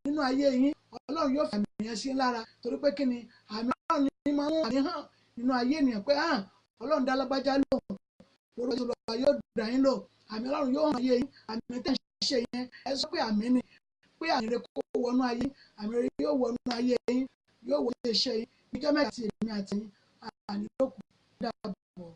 nínú ayé yín Ọlọ́run yóò fẹ̀mí yẹn sí lára torí pé kí ni àmì Ọlọ́run ní máa ń mú àmì hàn nínú ayé ènìyàn pé Ọlọ́run dá lágbájá lóhùn lórúkọ Jésù Olúwa yóò dá yín lò àmì Ọlọ́run yóò hàn ayé yín àmì tẹ́ ń ṣe yẹn ẹ sọ pé àmì ni pé àmì rẹ kó wọnú ayé àmì rẹ yóò wọnú ayé yín yóò wọnú iṣẹ́ yín níjọ́ mẹ́ta àti èmi àti yín àní lókun dàbọ̀.